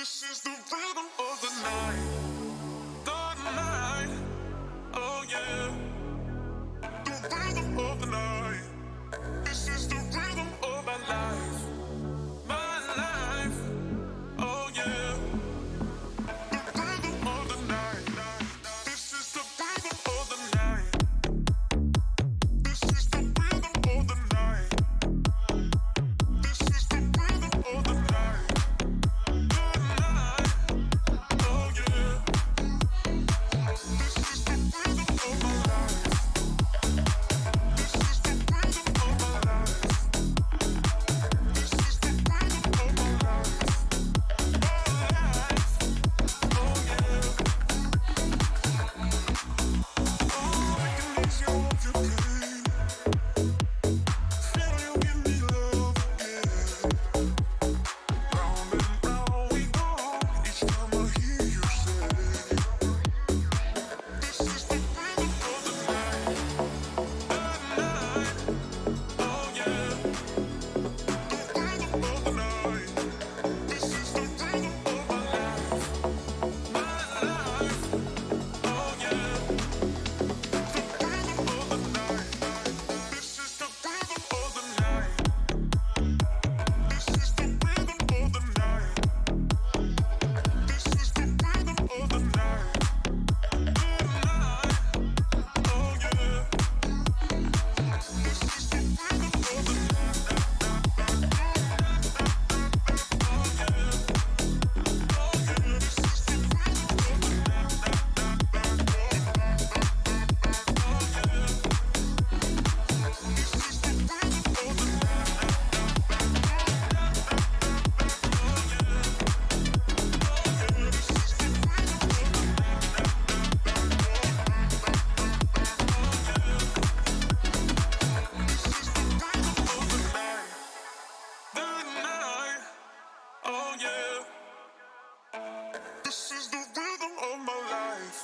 This is the rhythm of the night. The night. Oh yeah. The rhythm of the night. This is the rhythm of my life. My life. Oh yeah. The rhythm of the night. This is the rhythm of the night. This is the rhythm of the night. This is the rhythm of the night. The night. Oh yeah. This is the rhythm of my life. This is the rhythm of my life. This is the rhythm of my life. My life. Oh yeah. Oh, I can ease your pain. Feel you give me love again. Round and round we go. Each time I hear you say, this is the rhythm of the night. The night. Oh yeah. The rhythm of the night. This is the rhythm of my life. My life. Oh yeah. The rhythm of the night. This is the rhythm of the night. This is the rhythm of the night. This is the rhythm of the night. The night. Oh yeah. This is the rhythm of the night. Oh yeah. Oh yeah. This is the rhythm of the night. Oh yeah. This is the rhythm of the night. The night. Oh yeah. This is the rhythm of my life.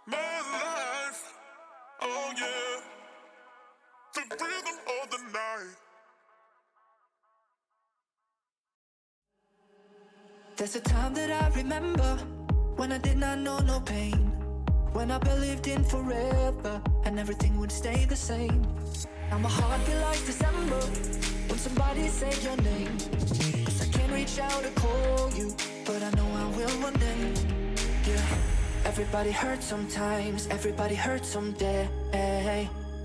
My life. Oh yeah. The rhythm of the night. There's a time that I remember when I did not know no pain, when I believed in forever and everything would stay the same. Now my heart feels like December when somebody said your name. 'Cause I can't reach out to call you, but I know I will one day. Yeah, everybody hurts sometimes, everybody hurts someday.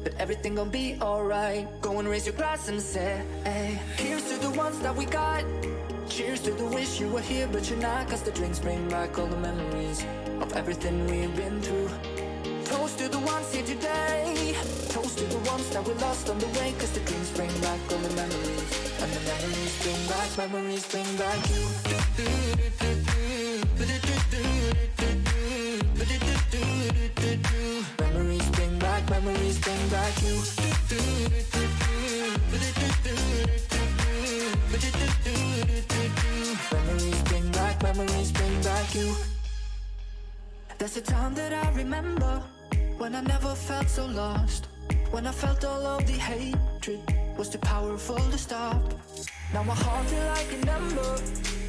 But everything gon' be alright. Go and raise your glass and say, here's to the ones that we got. Cheers to the wish you were here, but you're not. 'Cause the drinks bring back all the memories of everything we've been through. Toast to the ones here today. Toast to the ones that we lost on the way. 'Cause the drinks bring back all the memories. And the memories bring back you. Memories bring back you. Memories bring back you. There's a time that I remember when I never felt so lost, when I felt all of the hatred was too powerful to stop. Now my heart feel like an ember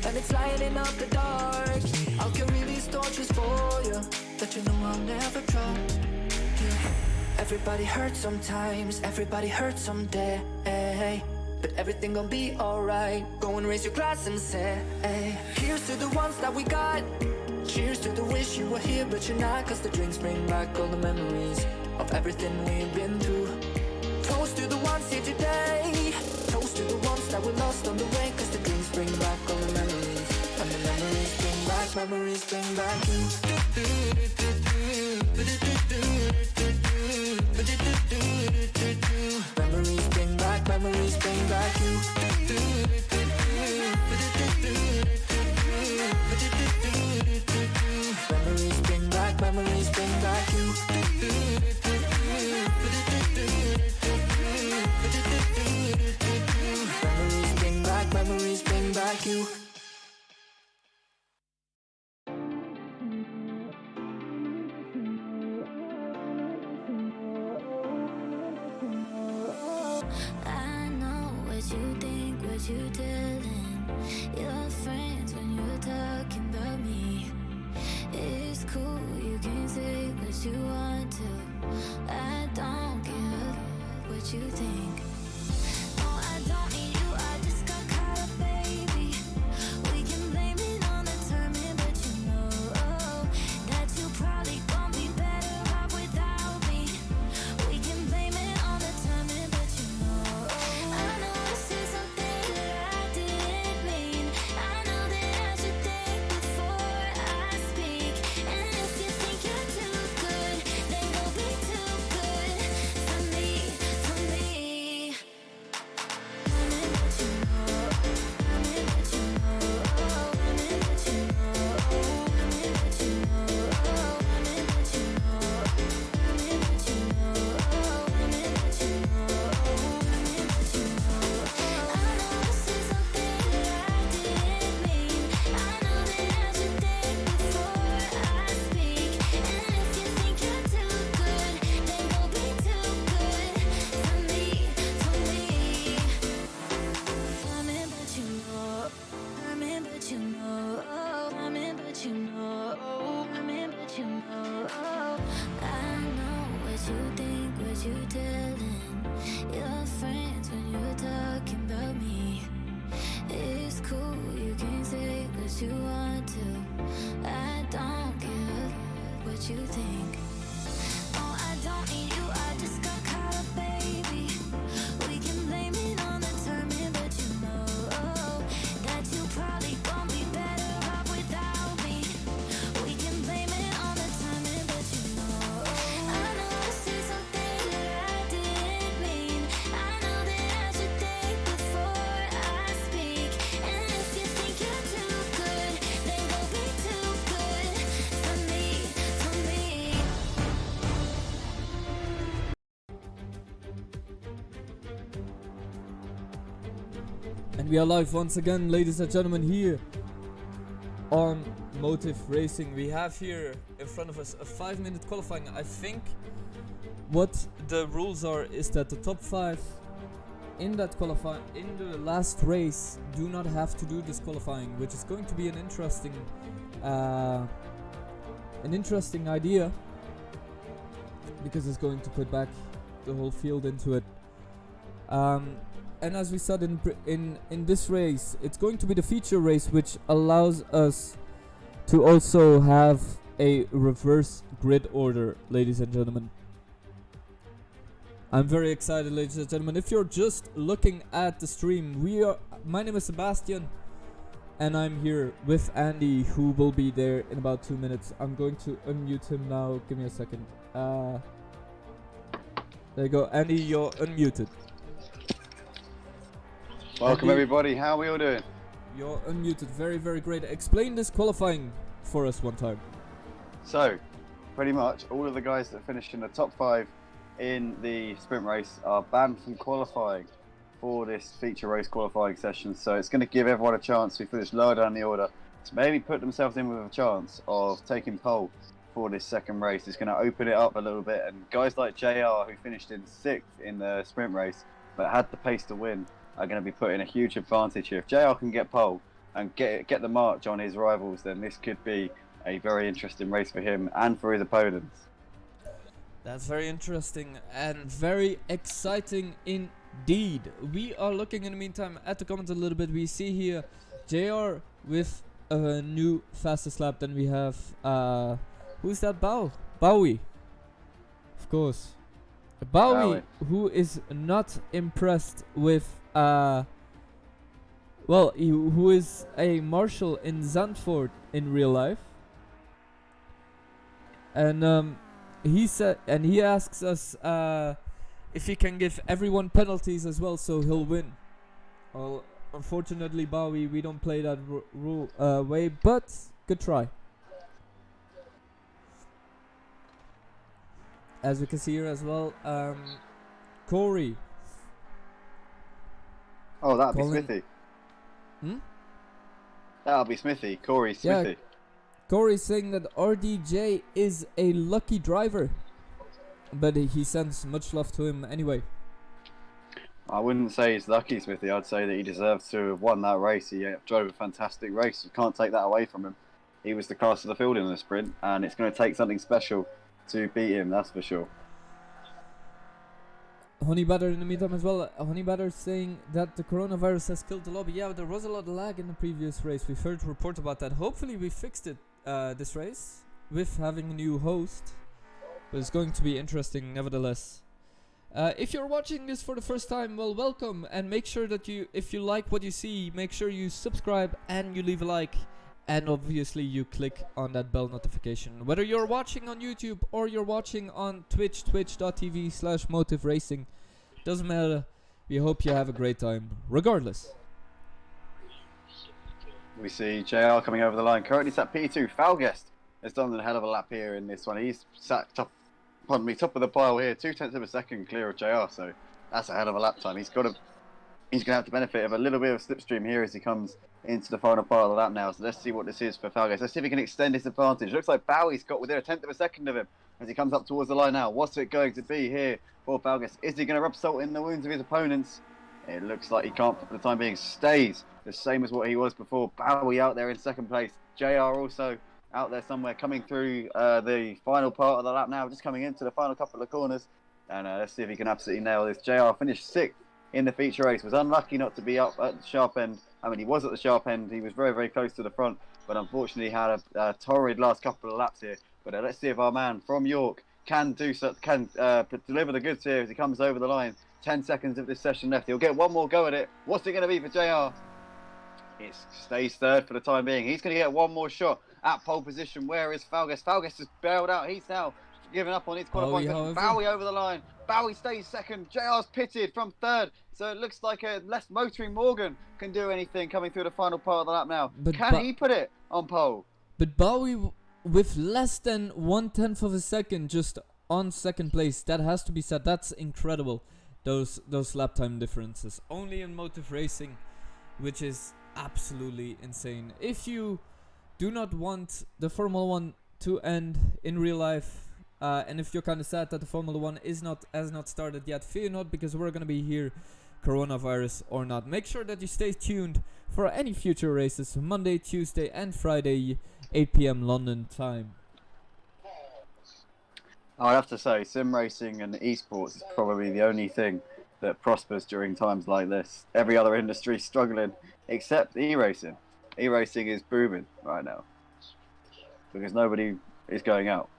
and it's lighting up the dark. I'll carry these torches for you, that you know I'll never drop. Yeah. Everybody hurts sometimes, everybody hurts someday. But everything gon' be alright. Go and raise your glass and say, here's to the ones that we got. Cheers to the wish you were here, but you're not. 'Cause the drinks bring back all the memories of everything we've been through. Toast to the ones here today. Toast to the ones that we lost on the way. 'Cause the drinks bring back all the memories. And the memories bring back you. Memories bring back you. Memories bring back you. Memories bring back you. I know what you think, what you telling your friends when you talk 'cause you want to. I don't care what you think. Oh, I don't need you, I just got caught up, baby. We can blame it on the timing, but you know that you probably gon' be better off without me. We can blame it on the timing, but you know I know I said something that I didn't mean. I know that I should think before I speak. And if you think you're too good, then go be too good for me, for me. And we are live once again, ladies and gentlemen, here on Motive Racing. We have here in front of us a 5-minute qualifying. I think what the rules are is that the top 5 in that qualifying, in the last race, do not have to do this qualifying, which is going to be an interesting idea, because it's going to put back the whole field into it. And as we said in this race, it's going to be the feature race, which allows us to also have a reverse grid order, ladies and gentlemen. I'm very excited, ladies and gentlemen. If you're just looking at the stream, my name is Sebastian, and I'm here with Andy, who will be there in about 2 minutes. I'm going to unmute him now. Give me a second. There you go, Andy. You're unmuted. Welcome, Andy, everybody. How are we all doing? You're unmuted. Very, very great. Explain this qualifying for us one time. So, pretty much all of the guys that finished in the top 5 in the sprint race are banned from qualifying for this feature race qualifying session. So it's going to give everyone a chance who finished lower down the order to maybe put themselves in with a chance of taking pole for this second race. It's going to open it up a little bit, and guys like JR, who finished in 6th in the sprint race but had the pace to win, are going to be put in a huge advantage here. If JR can get pole and get the march on his rivals, then this could be a very interesting race for him and for his opponents. That's very interesting and very exciting indeed. We are looking in the meantime at the comments a little bit. We see here JR with a new fastest lap. Then we have who's that? Bowie, of course. Bowie, who is not impressed with who is a marshal in Zandvoort in real life, and he said, and he asks us if he can give everyone penalties as well, so he'll win. Well, unfortunately, Bowie, we don't play that rule way, but good try. As we can see here as well, Corey. Oh, that'll be Smithy. That'll be Smithy. Corey Smithy. Yeah, Corey's saying that RDJ is a lucky driver, but he sends much love to him anyway. I wouldn't say he's lucky, Smithy. I'd say that he deserves to have won that race. He drove a fantastic race. You can't take that away from him. He was the class of the field in the sprint, and it's going to take something special to beat him, that's for sure. Honey Butter in the meantime as well. Honey Butter saying that the coronavirus has killed the lobby. Yeah, there was a lot of lag in the previous race. We've heard reports about that. Hopefully we fixed it this race with having a new host, but it's going to be interesting nevertheless. If you're watching this for the first time, well, welcome, and make sure that if you like what you see, make sure you subscribe and you leave a like, and obviously you click on that bell notification. Whether you're watching on YouTube or you're watching on Twitch, twitch.tv/Motive Racing, doesn't matter. We hope you have a great time regardless. We see JR coming over the line. Currently sat P2. Falguest has done a hell of a lap here in this one. He's sat top of the pile here, 0.2 of a second clear of JR. So that's a hell of a lap time. He's going to have the benefit of a little bit of slipstream here as he comes into the final part of the lap now. So let's see what this is for Falguest. Let's see if he can extend his advantage. Looks like Bowie's got within 1/10 of a second of him as he comes up towards the line now. What's it going to be here for Falguest? Is he going to rub salt in the wounds of his opponents? It looks like he can't for the time being. Stays the same as what he was before. Bowie out there in second place. JR also out there somewhere coming through the final part of the lap now, just coming into the final couple of corners. And let's see if he can absolutely nail this. JR finished 6th in the feature race. Was unlucky not to be up at the sharp end I mean, he was at the sharp end. He was very, very close to the front, but unfortunately had a torrid last couple of laps here. But let's see if our man from York can deliver the goods here as he comes over the line. 10 seconds of this session left. He'll get one more go at it. What's it going to be for JR? It stays third for the time being. He's going to get one more shot at pole position. Where is Falgas? Falgas has bailed out. He's now giving up on his qualifying session. Bowie over the line. Bowie stays second. JR's pitted from third. So it looks like a less motoring Morgan can do anything coming through the final part of the lap now. But can he put it on pole? But Bowie with less than 1/10 of a second just on second place. That has to be said. That's incredible. Those lap time differences. Only in motive racing, which is absolutely insane. If you do not want the Formula 1 to end in real life, and if you're kind of sad that the Formula 1 has not started yet, fear not, because we're gonna be here, coronavirus or not. Make sure that you stay tuned for any future races, Monday, Tuesday and Friday, 8 p.m. London time. I have to say, sim racing and esports is probably the only thing that prospers during times like this. Every other industry is struggling, except e-racing. E-racing is booming right now because nobody is going out.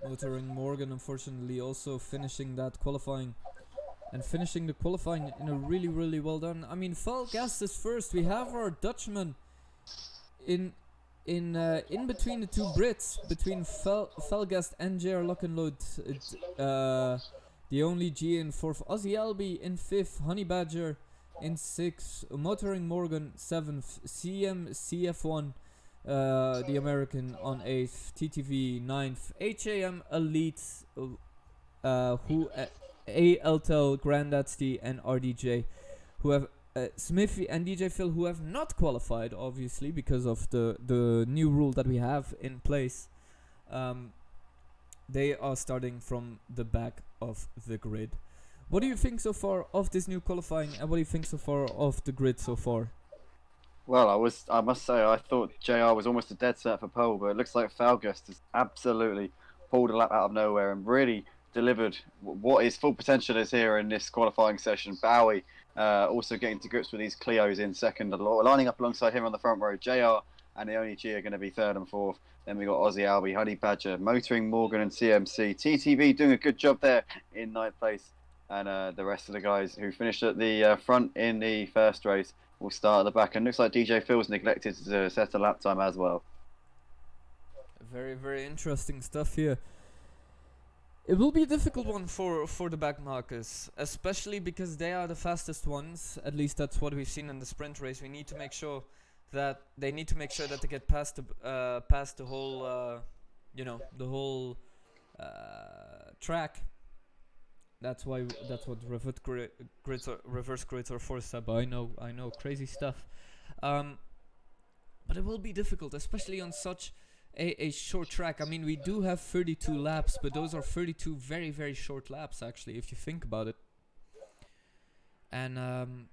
Motoring Morgan, unfortunately, also finishing that qualifying and finishing the qualifying in a really, really well done. I mean, Valgast is first. We have our Dutchman in between the two Brits, between Valgast and JR Lockenload. The only G in fourth, Ozzy Albi in fifth, Honey Badger in sixth, Motoring Morgan seventh, CF1, the American on eighth, TTV ninth, HAM Elite, who ALTEL, Grandad's and RDJ, who have Smithy and DJ Phil, who have not qualified, obviously, because of the new rule that we have in place. They are starting from the back of the grid. What do you think so far of this new qualifying, and what do you think so far of the grid so far? Well, I must say, I thought JR was almost a dead set for pole, but it looks like Falgast has absolutely pulled a lap out of nowhere and really delivered what his full potential is here in this qualifying session. Bowie also getting to grips with these Clios in second, lining up alongside him on the front row. JR and the only G are going to be third and fourth. Then we got Ozzy Albi, Honey Badger, Motoring Morgan and CMC. TTV doing a good job there in ninth place. And the rest of the guys who finished at the front in the first race will start at the back. And looks like DJ Phil's neglected to set a lap time as well. Very, very interesting stuff here. It will be a difficult one for the back markers, especially because they are the fastest ones. At least that's what we've seen in the sprint race. We need to make sure that they get past the whole, the whole track. That's what reverse grids are for, Seb. I know, crazy stuff. But it will be difficult, especially on such a short track. I mean, we do have 32 laps, but those are 32 very, very short laps, actually, if you think about it. And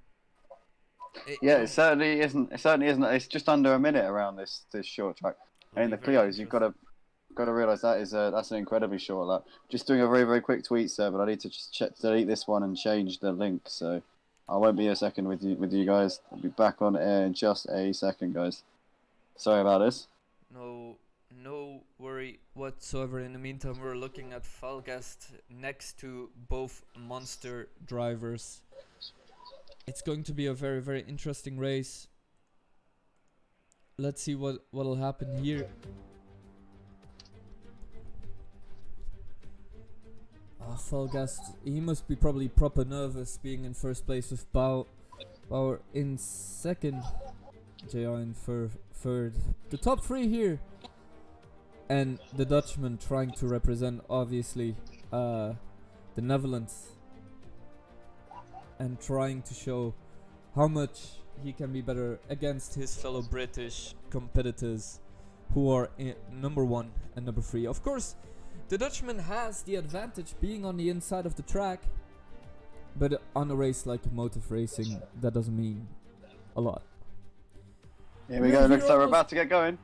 it certainly isn't. It's just under a minute around this short track. And the Clios, you've got to realise that's an incredibly short lap. Just doing a very, very quick tweet, sir, but I need to just delete this one and change the link. So I won't be a second with you guys. I'll be back on air in just a second, guys. Sorry about this. No worry whatsoever. In the meantime, we're looking at Valgast next to both monster drivers. It's going to be a very, very interesting race. Let's see what'll happen here. Valgast, he must be probably proper nervous being in first place with Bauer in second, JR in third. The top three here. And the Dutchman trying to represent, obviously, the Netherlands. And trying to show how much he can be better against his fellow British competitors who are in number 1 and number 3. Of course, the Dutchman has the advantage being on the inside of the track, but on a race like motive racing, that doesn't mean a lot. Here we go, looks like we're about to get going.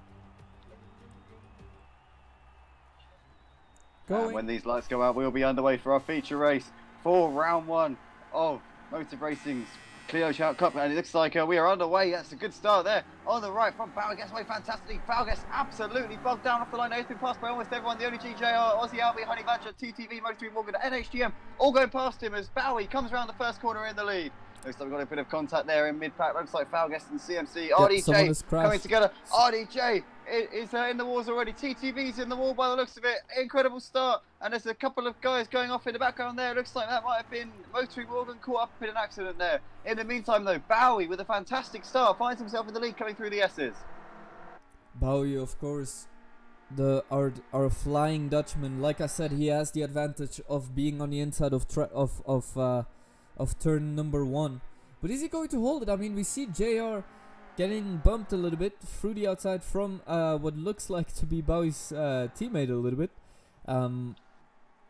And when these lights go out, we'll be underway for our feature race for round 1 of Motive Racing's Clio Shout Cup, and it looks like we are underway. That's a good start there. On the right from Bauer, gets away fantastically. Bauer gets absolutely bogged down off the line. It's been passed by almost everyone. The only GJR, Aussie Albie, Honey Badger, TTV, Motor Morgan, NHGM, all going past him as Bowie comes around the first corner in the lead. Looks like we've got a bit of contact there in mid-pack. Looks like Falguest and CMC. RDJ coming together. RDJ is in the walls already. TTV's in the wall by the looks of it. Incredible start. And there's a couple of guys going off in the background there. Looks like that might have been Motoring Morgan caught up in an accident there. In the meantime, though, Bowie with a fantastic start finds himself in the lead coming through the S's. Bowie, of course, our Flying Dutchman. Like I said, he has the advantage of being on the inside of turn number 1. But is he going to hold it? I mean, we see JR getting bumped a little bit through the outside from what looks like to be Bowie's teammate a little bit.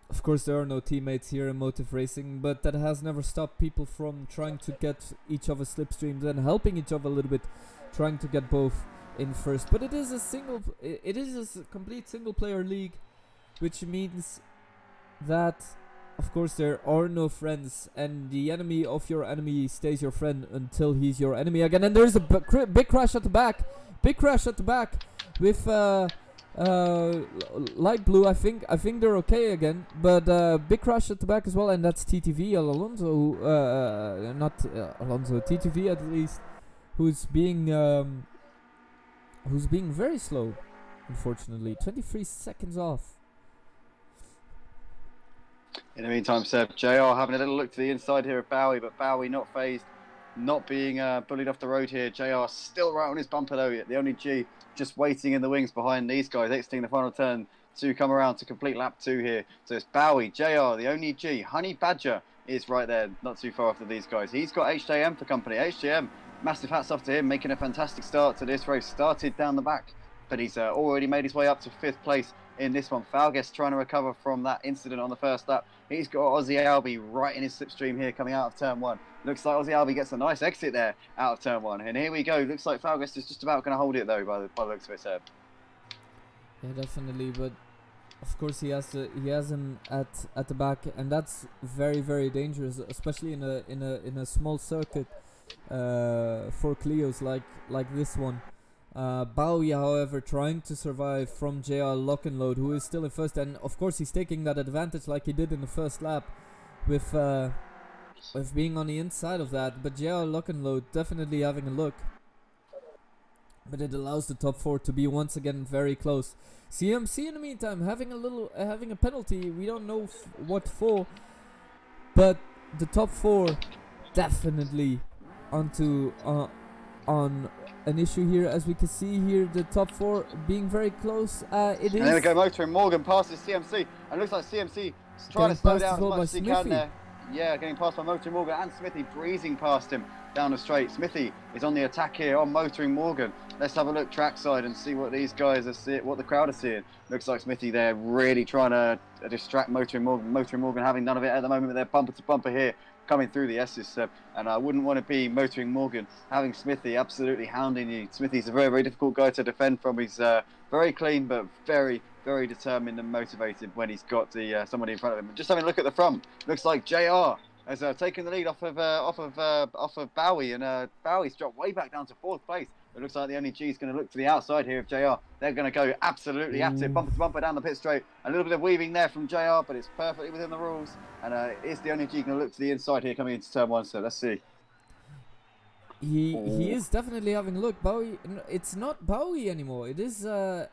Of course, there are no teammates here in Motive Racing, but that has never stopped people from trying to get each other slipstreams and helping each other a little bit, trying to get both in first. But it is a complete single player league, which means that of course there are no friends, and the enemy of your enemy stays your friend until he's your enemy again. And there's a big crash at the back. Big crash at the back with light blue. I think they're okay again, but big crash at the back as well, and that's TTV Alonso, not Alonso, TTV at least, who's being very slow, unfortunately. 23 seconds off. In the meantime, Seb, JR having a little look to the inside here of Bowie, but Bowie not phased, not being bullied off the road here. JR still right on his bumper though. The only G just waiting in the wings behind these guys, exiting the final turn to come around to complete lap 2 here. So it's Bowie, JR, the only G. Honey Badger is right there, not too far after these guys. He's got HJM for company. HJM, massive hats off to him, making a fantastic start to this race. Started down the back, but he's already made his way up to 5th place in this one. Falguest trying to recover from that incident on the first lap. He's got Aussie Albie right in his slipstream here coming out of turn 1. Looks like Aussie Albie gets a nice exit there out of turn 1. And here we go. Looks like Falguest is just about going to hold it though by the looks of it, Seb. Yeah, definitely. But of course he has him at the back, and that's very, very dangerous, especially in a small circuit for Clios like this one. Bowie, however, trying to survive from JR Lock and Load, who is still in first, and of course he's taking that advantage like he did in the first lap with being on the inside of that. But JR Lock and Load definitely having a look, but it allows the top 4 to be once again very close. CMC in the meantime having a penalty. We don't know what for, but the top 4 definitely onto on an issue here, as we can see here, the top 4 being very close. And there we go, Motoring Morgan passes CMC, and looks like CMC is trying to slow down as much as he can there. Yeah, getting passed by Motoring Morgan, and Smithy breezing past him down the straight. Smithy is on the attack here on Motoring Morgan. Let's have a look trackside and see what these guys are seeing, what the crowd are seeing. Looks like Smithy there really trying to distract Motoring Morgan. Motoring Morgan having none of it at the moment, but they're bumper to bumper here, coming through the S's, Seb. And I wouldn't want to be Motoring Morgan having Smithy absolutely hounding you. Smithy's a very, very difficult guy to defend from. He's very clean, but very, very determined and motivated when he's got somebody in front of him. Just having a look at the front, looks like JR has taken the lead off of Bowie, and Bowie's dropped way back down to 4th place. It looks like the only G is going to look to the outside here of JR. They're going to go absolutely at it, bumper to bumper down the pit straight. A little bit of weaving there from JR, but it's perfectly within the rules. And is the only G going to look to the inside here coming into turn 1? So let's see. He is definitely having a look. Bowie, it's not Bowie anymore. It is the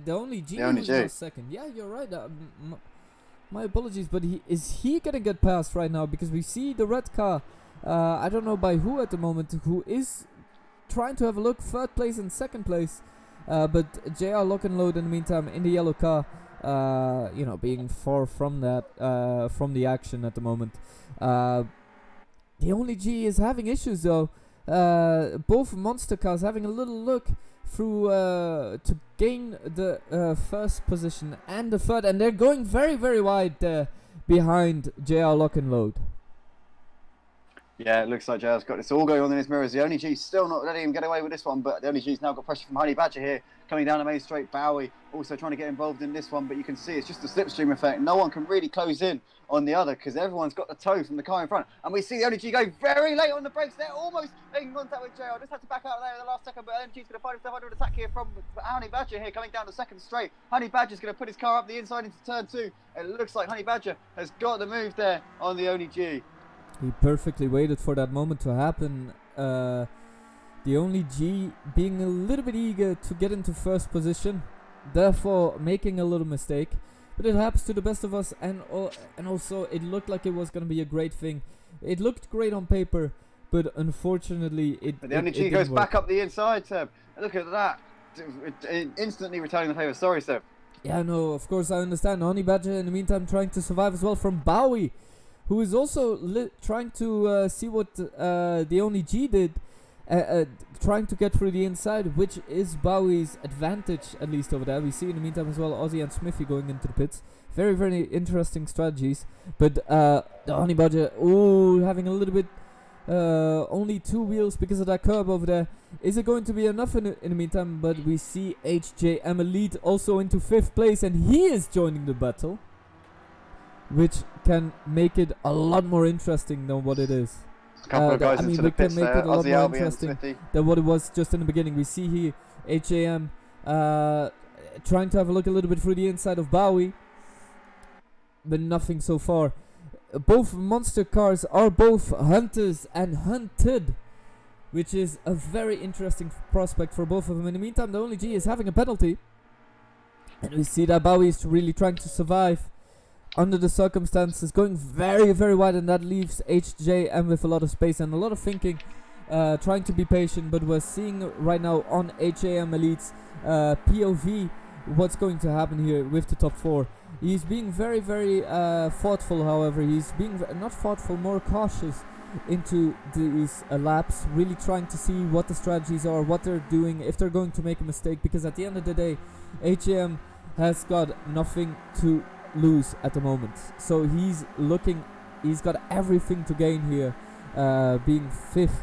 only G who's now second. Yeah, you're right. My apologies, but is he gonna get past right now? Because we see the red car. I don't know by who at the moment, who is trying to have a look. 3rd place and 2nd place. But JR Lock and Load in the meantime in the yellow car. Being far from that, from the action at the moment. The only G is having issues though. Both monster cars having a little look through to gain the 1st position and the 3rd, and they're going very, very wide behind JR Lock and Load. Yeah, it looks like JR's got this all going on in his mirrors. The only G's still not letting him get away with this one, but the only G's now got pressure from Honey Badger here, coming down the main straight. Bowie also trying to get involved in this one, but you can see it's just a slipstream effect. No one can really close in on the other because everyone's got the toe from the car in front. And we see the only G go very late on the brakes. They're almost making contact with JR. Just had to back out there in the last second, but MG's going to find himself under attack here from Honey Badger here, coming down the second straight. Honey Badger's going to put his car up the inside into turn 2. It looks like Honey Badger has got the move there on the only G. He perfectly waited for that moment to happen. The only G being a little bit eager to get into first position, therefore making a little mistake. But it happens to the best of us, and also it looked like it was going to be a great thing. It looked great on paper, but unfortunately But the only G goes back up the inside, Seb. Look at that. Instantly returning the favour. Sorry, Seb. Yeah, no, of course I understand. Honey Badger in the meantime trying to survive as well from Bowie, who is also trying to see what the only G did, trying to get through the inside, which is Bowie's advantage, at least over there. We see in the meantime as well Ozzy and Smithy going into the pits. Very, very interesting strategies. But the Honey Badger, having a little bit, only 2 wheels because of that curb over there. Is it going to be enough in the meantime? But we see HJM Elite also into 5th place, and he is joining the battle, which can make it a lot more interesting than what it is. A couple of guys into the pits can make there. it a lot Ozzy, more Albion, interesting Smithy. than what it was just in the beginning. We see here HAM trying to have a look a little bit through the inside of Bowie, but nothing so far. Both monster cars are both hunters and hunted, which is a very interesting prospect for both of them. In the meantime, the only G is having a penalty, and we see that Bowie is really trying to survive under the circumstances, going very, very wide, and that leaves HJM with a lot of space and a lot of thinking, trying to be patient. But we're seeing right now on HAM Elite's POV what's going to happen here with the top 4. He's being very, very thoughtful, however. He's being not thoughtful, more cautious into these laps, really trying to see what the strategies are, what they're doing, if they're going to make a mistake, because at the end of the day, HAM has got nothing to lose at the moment. So he's got everything to gain here, being 5th.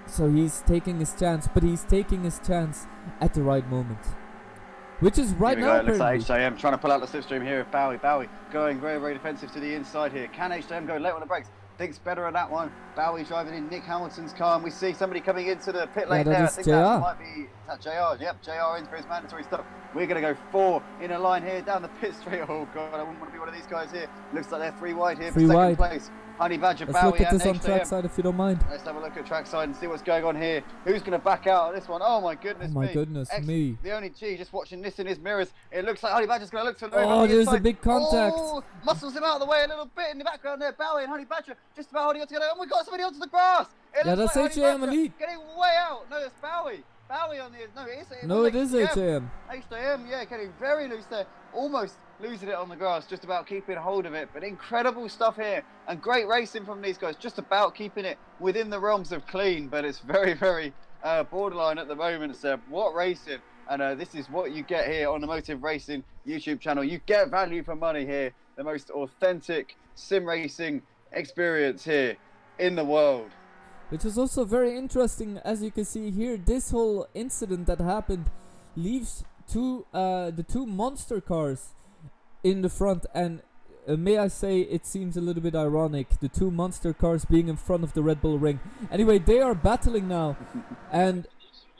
So he's taking his chance, but he's taking his chance at the right moment, which is right now. It looks like HJM trying to pull out the slipstream here with Bowie. Bowie going very, very defensive to the inside here. Can HJM go late on the brakes? Thinks better on that one. Bowie driving in Nick Hamilton's car, and we see somebody coming into the pit lane there. I think that might be JR. Yep, JR in for his mandatory stop. We're going to go 4 in a line here down the pit straight. Oh God, I wouldn't want to be one of these guys here. Looks like they're 3 wide here for second place. Honey Badger, Let's Bowie, look at this and on HJM. trackside if you don't mind. Let's have a look at trackside and see what's going on here. Who's going to back out of this one? Oh my goodness me. Me. The only G just watching this in his mirrors. It looks like Honey Badger's going to look to the Oh, there's a big contact. Oh, muscles him out of the way a little bit in the background there. Bowie and Honey Badger just about holding on together. And we got somebody onto the grass. Yeah, that's HJM Elite. Getting way out. No, that's Bowie. Bowie on the... It is HJM. HJM, yeah, getting very loose there. Almost losing it on the grass, just about keeping hold of it. But incredible stuff here. And great racing from these guys. Just about keeping it within the realms of clean. But it's very, very borderline at the moment, Seb. What racing. And this is what you get here on the Motive Racing YouTube channel. You get value for money here. The most authentic sim racing experience here in the world. Which is also very interesting, as you can see here. This whole incident that happened leaves the 2 monster cars in the front, and may I say, it seems a little bit ironic, the 2 monster cars being in front of the Red Bull ring. Anyway, they are battling now, and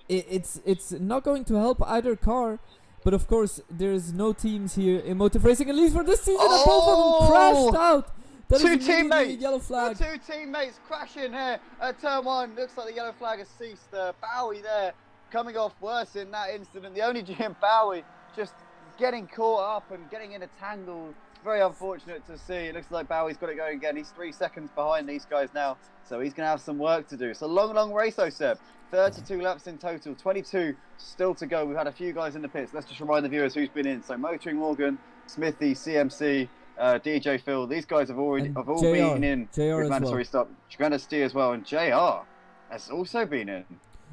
it's not going to help either car. But of course, there's no teams here in Motive Racing, at least for this season. And both of them crashed out. That 2 teammates, yellow flag. 2 teammates crashing here at turn 1. Looks like the yellow flag has ceased. Bowie there coming off worse in that incident. The only Jim Bowie just getting caught up and getting in a tangle. Very unfortunate to see. It looks like Bowie's got it going again. He's 3 seconds behind these guys now, so he's going to have some work to do. It's a long, long race, though, Seb. 32 laps in total, 22 still to go. We've had a few guys in the pits. Let's just remind the viewers who's been in. So Motoring Morgan, Smithy, CMC, DJ Phil. These guys have all been in with mandatory stop. Granasty as well, and JR has also been in.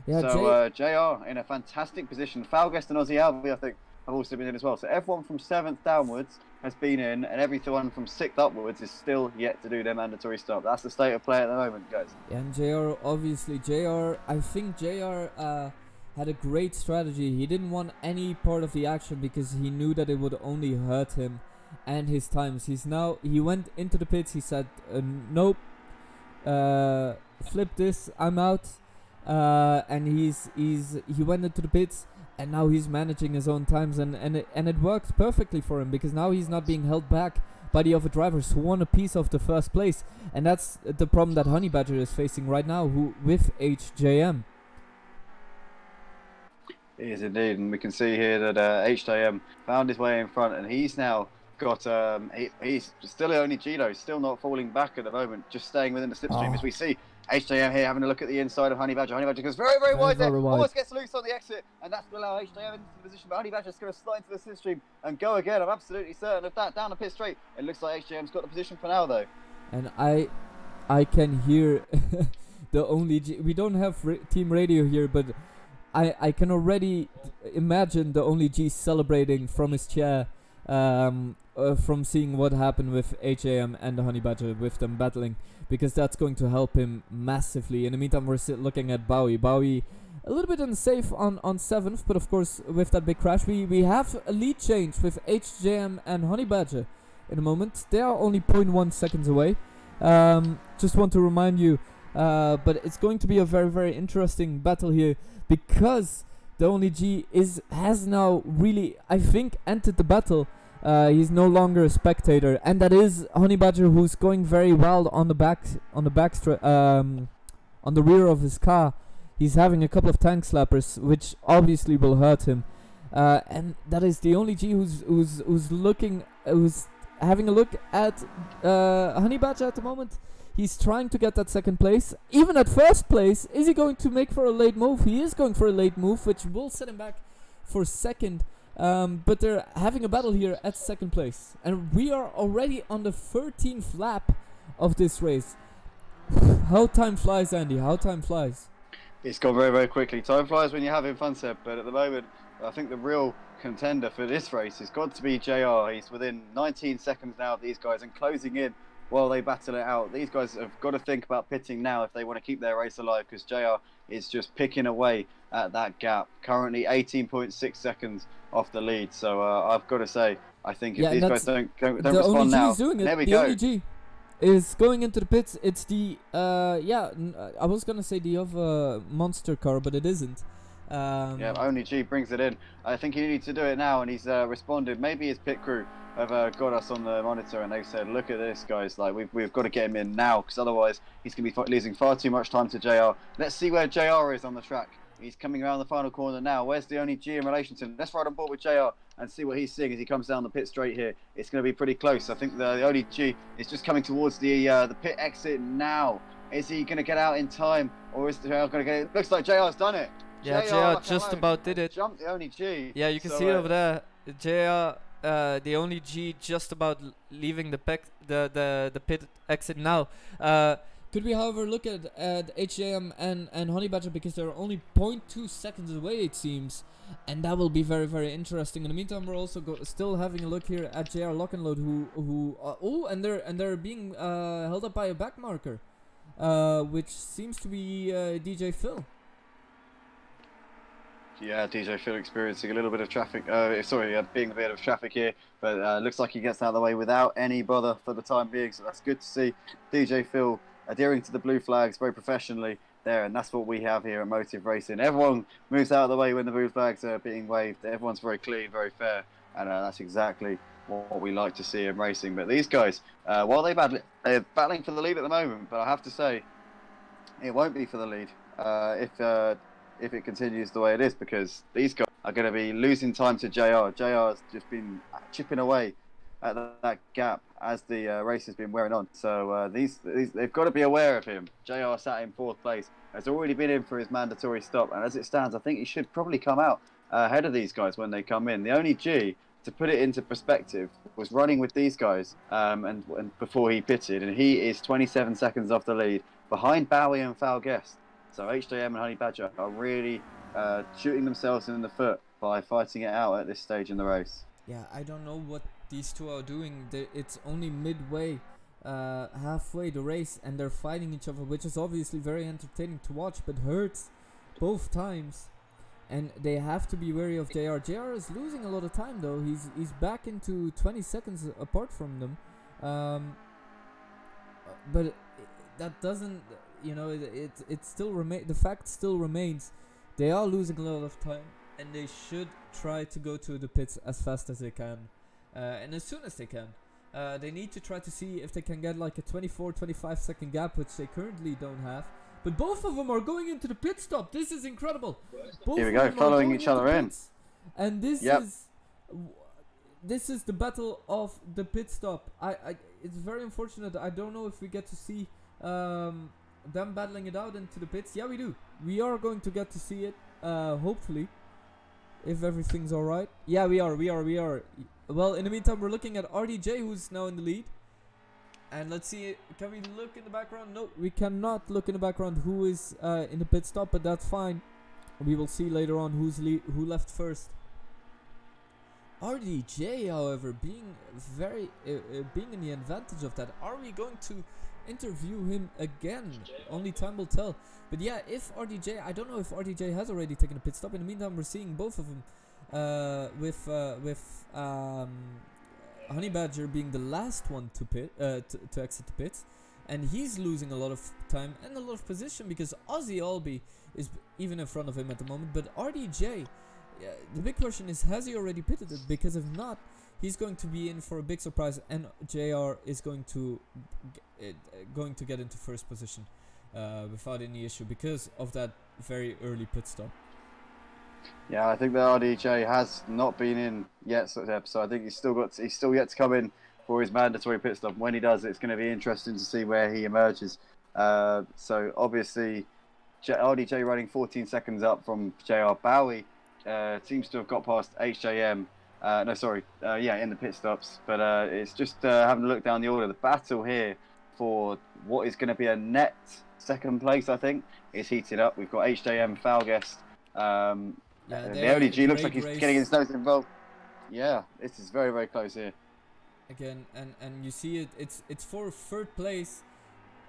Yeah, so JR in a fantastic position. Falguest and Ozzy Albi, I think, have also been in as well. So everyone from 7th downwards has been in, and everyone from 6th upwards is still yet to do their mandatory stop. That's the state of play at the moment, guys. Yeah, and JR, obviously, I think JR had a great strategy. He didn't want any part of the action because he knew that it would only hurt him and his times. He went into the pits, he said, nope, flip this, I'm out. And he went into the pits, and now he's managing his own times, and it works perfectly for him because now he's not being held back by the other drivers who want a piece of the first place, and that's the problem that Honey Badger is facing right now with HJM. It is indeed, and we can see here that HJM found his way in front, and he's now got he's still the only G though, still not falling back at the moment, just staying within the slipstream. As we see HJM here having a look at the inside of Honey Badger. Honey Badger goes very wide there, almost gets loose on the exit, and that's going to allow HJM into the position, but Honey Badger's going to slide into the slipstream and go again. I'm absolutely certain of that. Down the pit straight, it looks like HJM's got the position for now though. And I can hear the only G. We don't have team radio here, but I can already imagine the only G celebrating from his chair from seeing what happened with HAM and the Honey Badger, with them battling, because that's going to help him massively. In the meantime, we're looking at Bowie. Bowie a little bit unsafe on 7th, but of course with that big crash we have a lead change with HJM and Honey Badger in a moment. They are only 0.1 seconds away. Just want to remind you, but it's going to be a very interesting battle here, because the only G has now really, I think, entered the battle. He's no longer a spectator, and that is Honey Badger, who's going very well on the on the rear of his car. He's having a couple of tank slappers, which obviously will hurt him, and that is the only G who's having a look at Honey Badger at the moment. He's trying to get that second place. Even at first place, is he going to make for a late move? He is going for a late move, which will set him back for second. But they're having a battle here at second place. And we are already on the 13th lap of this race. How time flies, Andy. How time flies. It's gone very quickly. Time flies when you're having fun, Seb. But at the moment, I think the real contender for this race has got to be JR. He's within 19 seconds now of these guys and closing in while they battle it out. These guys have got to think about pitting now if they want to keep their race alive, because JR is just picking away at that gap. Currently 18.6 seconds off the lead. So I've got to say, I think if these guys don't respond now, there we go. The only G is going into the pits. It's the I was gonna say the other monster car, but it isn't. Yeah, only G brings it in. I think he needs to do it now, and he's responded. Maybe his pit crew have got us on the monitor, and they've said, "Look at this, guys! Like we've got to get him in now, because otherwise he's going to be losing far too much time to JR." Let's see where JR is on the track. He's coming around the final corner now. Where's the only G in relation to him? Let's ride on board with JR and see what he's seeing as he comes down the pit straight here. It's going to be pretty close. I think the only G is just coming towards the pit exit now. Is he going to get out in time, or is JR going to get it? Looks like JR's done it. Yeah, JR just about did it. Jumped the only G. Yeah, you can see it over there. JR, the only G, just about leaving the pit exit now. Could we, however, look at HJM and Honey Badger, because they're only 0.2 seconds away, it seems, and that will be very interesting. In the meantime, we're also still having a look here at JR Lock and Load, and they're being held up by a back marker, which seems to be DJ Phil. Yeah, DJ Phil experiencing a little bit of traffic. Being a bit of traffic here, but looks like he gets out of the way without any bother for the time being. So that's good to see. DJ Phil adhering to the blue flags very professionally there, and that's what we have here at Motive Racing. Everyone moves out of the way when the blue flags are being waved. Everyone's very clean, very fair, and that's exactly what we like to see in racing. But these guys, while they're battling for the lead at the moment, but I have to say, it won't be for the lead if it continues the way it is, because these guys are going to be losing time to JR. JR's just been chipping away at that gap as the race has been wearing on. So they've got to be aware of him. JR sat in 4th place, has already been in for his mandatory stop, and as it stands, I think he should probably come out ahead of these guys when they come in. The only G, to put it into perspective, was running with these guys and before he pitted, and he is 27 seconds off the lead, behind Bowie and Foul Guest. So HJM and Honey Badger are really shooting themselves in the foot by fighting it out at this stage in the race. Yeah, I don't know what these two are doing. It's only midway, halfway the race, and they're fighting each other, which is obviously very entertaining to watch, but hurts both times. And they have to be wary of JR. JR is losing a lot of time though. He's back into 20 seconds apart from them. But that doesn't, it still the fact still remains. They are losing a lot of time, and they should try to go to the pits as fast as they can, and as soon as they can. They need to try to see if they can get like a 24-25 second gap, which they currently don't have. But both of them are going into the pit stop. This is incredible. Both Here we of go, them are following going each other into in. pits. And this Yep. is the battle of the pit stop. It's very unfortunate. I don't know if we get to see them battling it out into the pits. Yeah, we do. We are going to get to see it. Hopefully, if everything's alright. Yeah, we are. Well, in the meantime, we're looking at RDJ, who's now in the lead. And let's see, can we look in the background? No, we cannot look in the background who is in the pit stop, but that's fine. We will see later on who left first. RDJ, however, being being in the advantage of that. Are we going to interview him again? Only time will tell. But yeah, if RDJ, I don't know if RDJ has already taken a pit stop. In the meantime, we're seeing both of them with Honey Badger being the last one to exit the pits, and he's losing a lot of time and a lot of position because Ozzy Albi is even in front of him at the moment. But RDJ, the big question is, has he already pitted it? Because if not, he's going to be in for a big surprise, and JR is going to get into first position without any issue because of that very early pit stop. Yeah, I think the RDJ has not been in yet, so I think he's still yet to come in for his mandatory pit stop. When he does, it's going to be interesting to see where he emerges. So obviously, RDJ running 14 seconds up from JR. Bowie seems to have got past HJM. In the pit stops. But it's just having a look down the order. The battle here for what is going to be a net second place, I think, is heated up. We've got HJM, Falguest. The ODG looks like he's getting his nose involved. Yeah, this is very, very close here. Again, and you see it's for third place.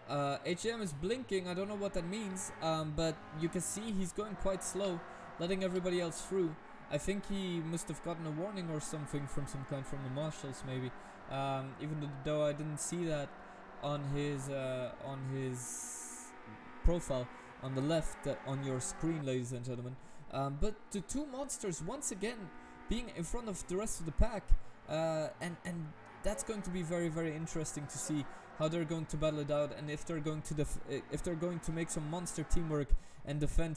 HM is blinking. I don't know what that means, but you can see he's going quite slow, letting everybody else through. I think he must have gotten a warning or something from some kind from the marshals, maybe. Even though I didn't see that on his profile on the left on your screen, ladies and gentlemen. But the two monsters once again being in front of the rest of the pack, and that's going to be very, very interesting to see how they're going to battle it out, and if they're going to make some monster teamwork and trying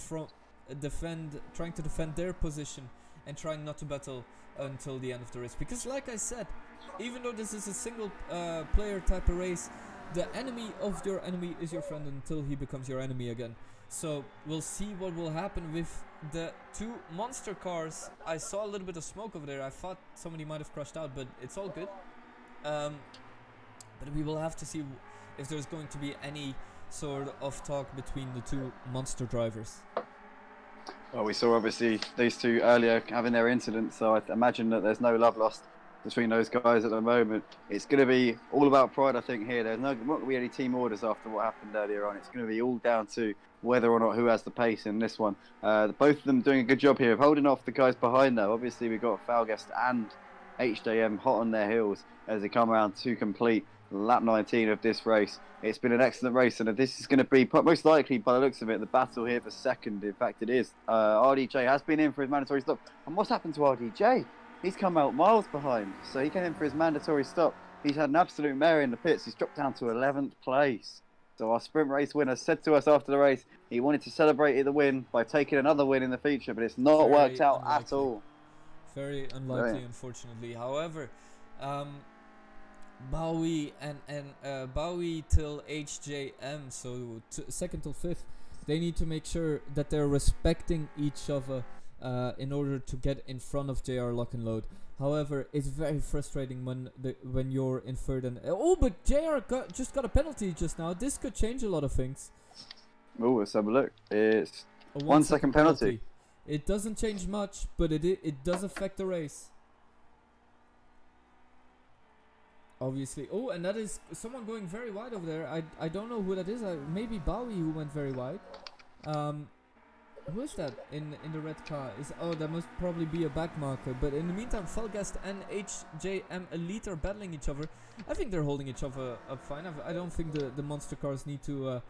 to defend their position and trying not to battle until the end of the race. Because like I said, even though this is a single player type of race, the enemy of your enemy is your friend until he becomes your enemy again. So we'll see what will happen with the two monster cars. I saw a little bit of smoke over there. I thought somebody might have crashed out, but it's all good. But we will have to see if there's going to be any sort of talk between the two monster drivers. Well, we saw obviously these two earlier having their incident, so I imagine that there's no love lost between those guys at the moment. It's going to be all about pride, I think, here. There's not going to be any team orders after what happened earlier on. It's going to be all down to whether or not who has the pace in this one. Both of them doing a good job here of holding off the guys behind, though. Obviously, we've got Falguest and HJM hot on their heels as they come around to complete lap 19 of this race. It's been an excellent race, and this is going to be most likely, by the looks of it, the battle here for second. In fact, it is. RDJ has been in for his mandatory stop. And what's happened to RDJ? He's come out miles behind, so he came in for his mandatory stop. He's had an absolute mare in the pits. He's dropped down to 11th place. So our sprint race winner said to us after the race he wanted to celebrate the win by taking another win in the future, but it's not worked out at all. Very unlikely, unfortunately. However, Bowie and Bowie till HJM, so second till fifth, they need to make sure that they're respecting each other in order to get in front of JR Lock and Load. However, it's very frustrating when you're in third and but JR just got a penalty just now. This could change a lot of things. Oh, let's have a look. It's a 1 second penalty. It doesn't change much, but it does affect the race. Obviously. Oh, and that is someone going very wide over there. I don't know who that is. Maybe Bowie who went very wide. Who is that in the red car? That must probably be a back marker. But in the meantime, Felgast and HJM Elite are battling each other. I think they're holding each other up fine. I don't think the monster cars need to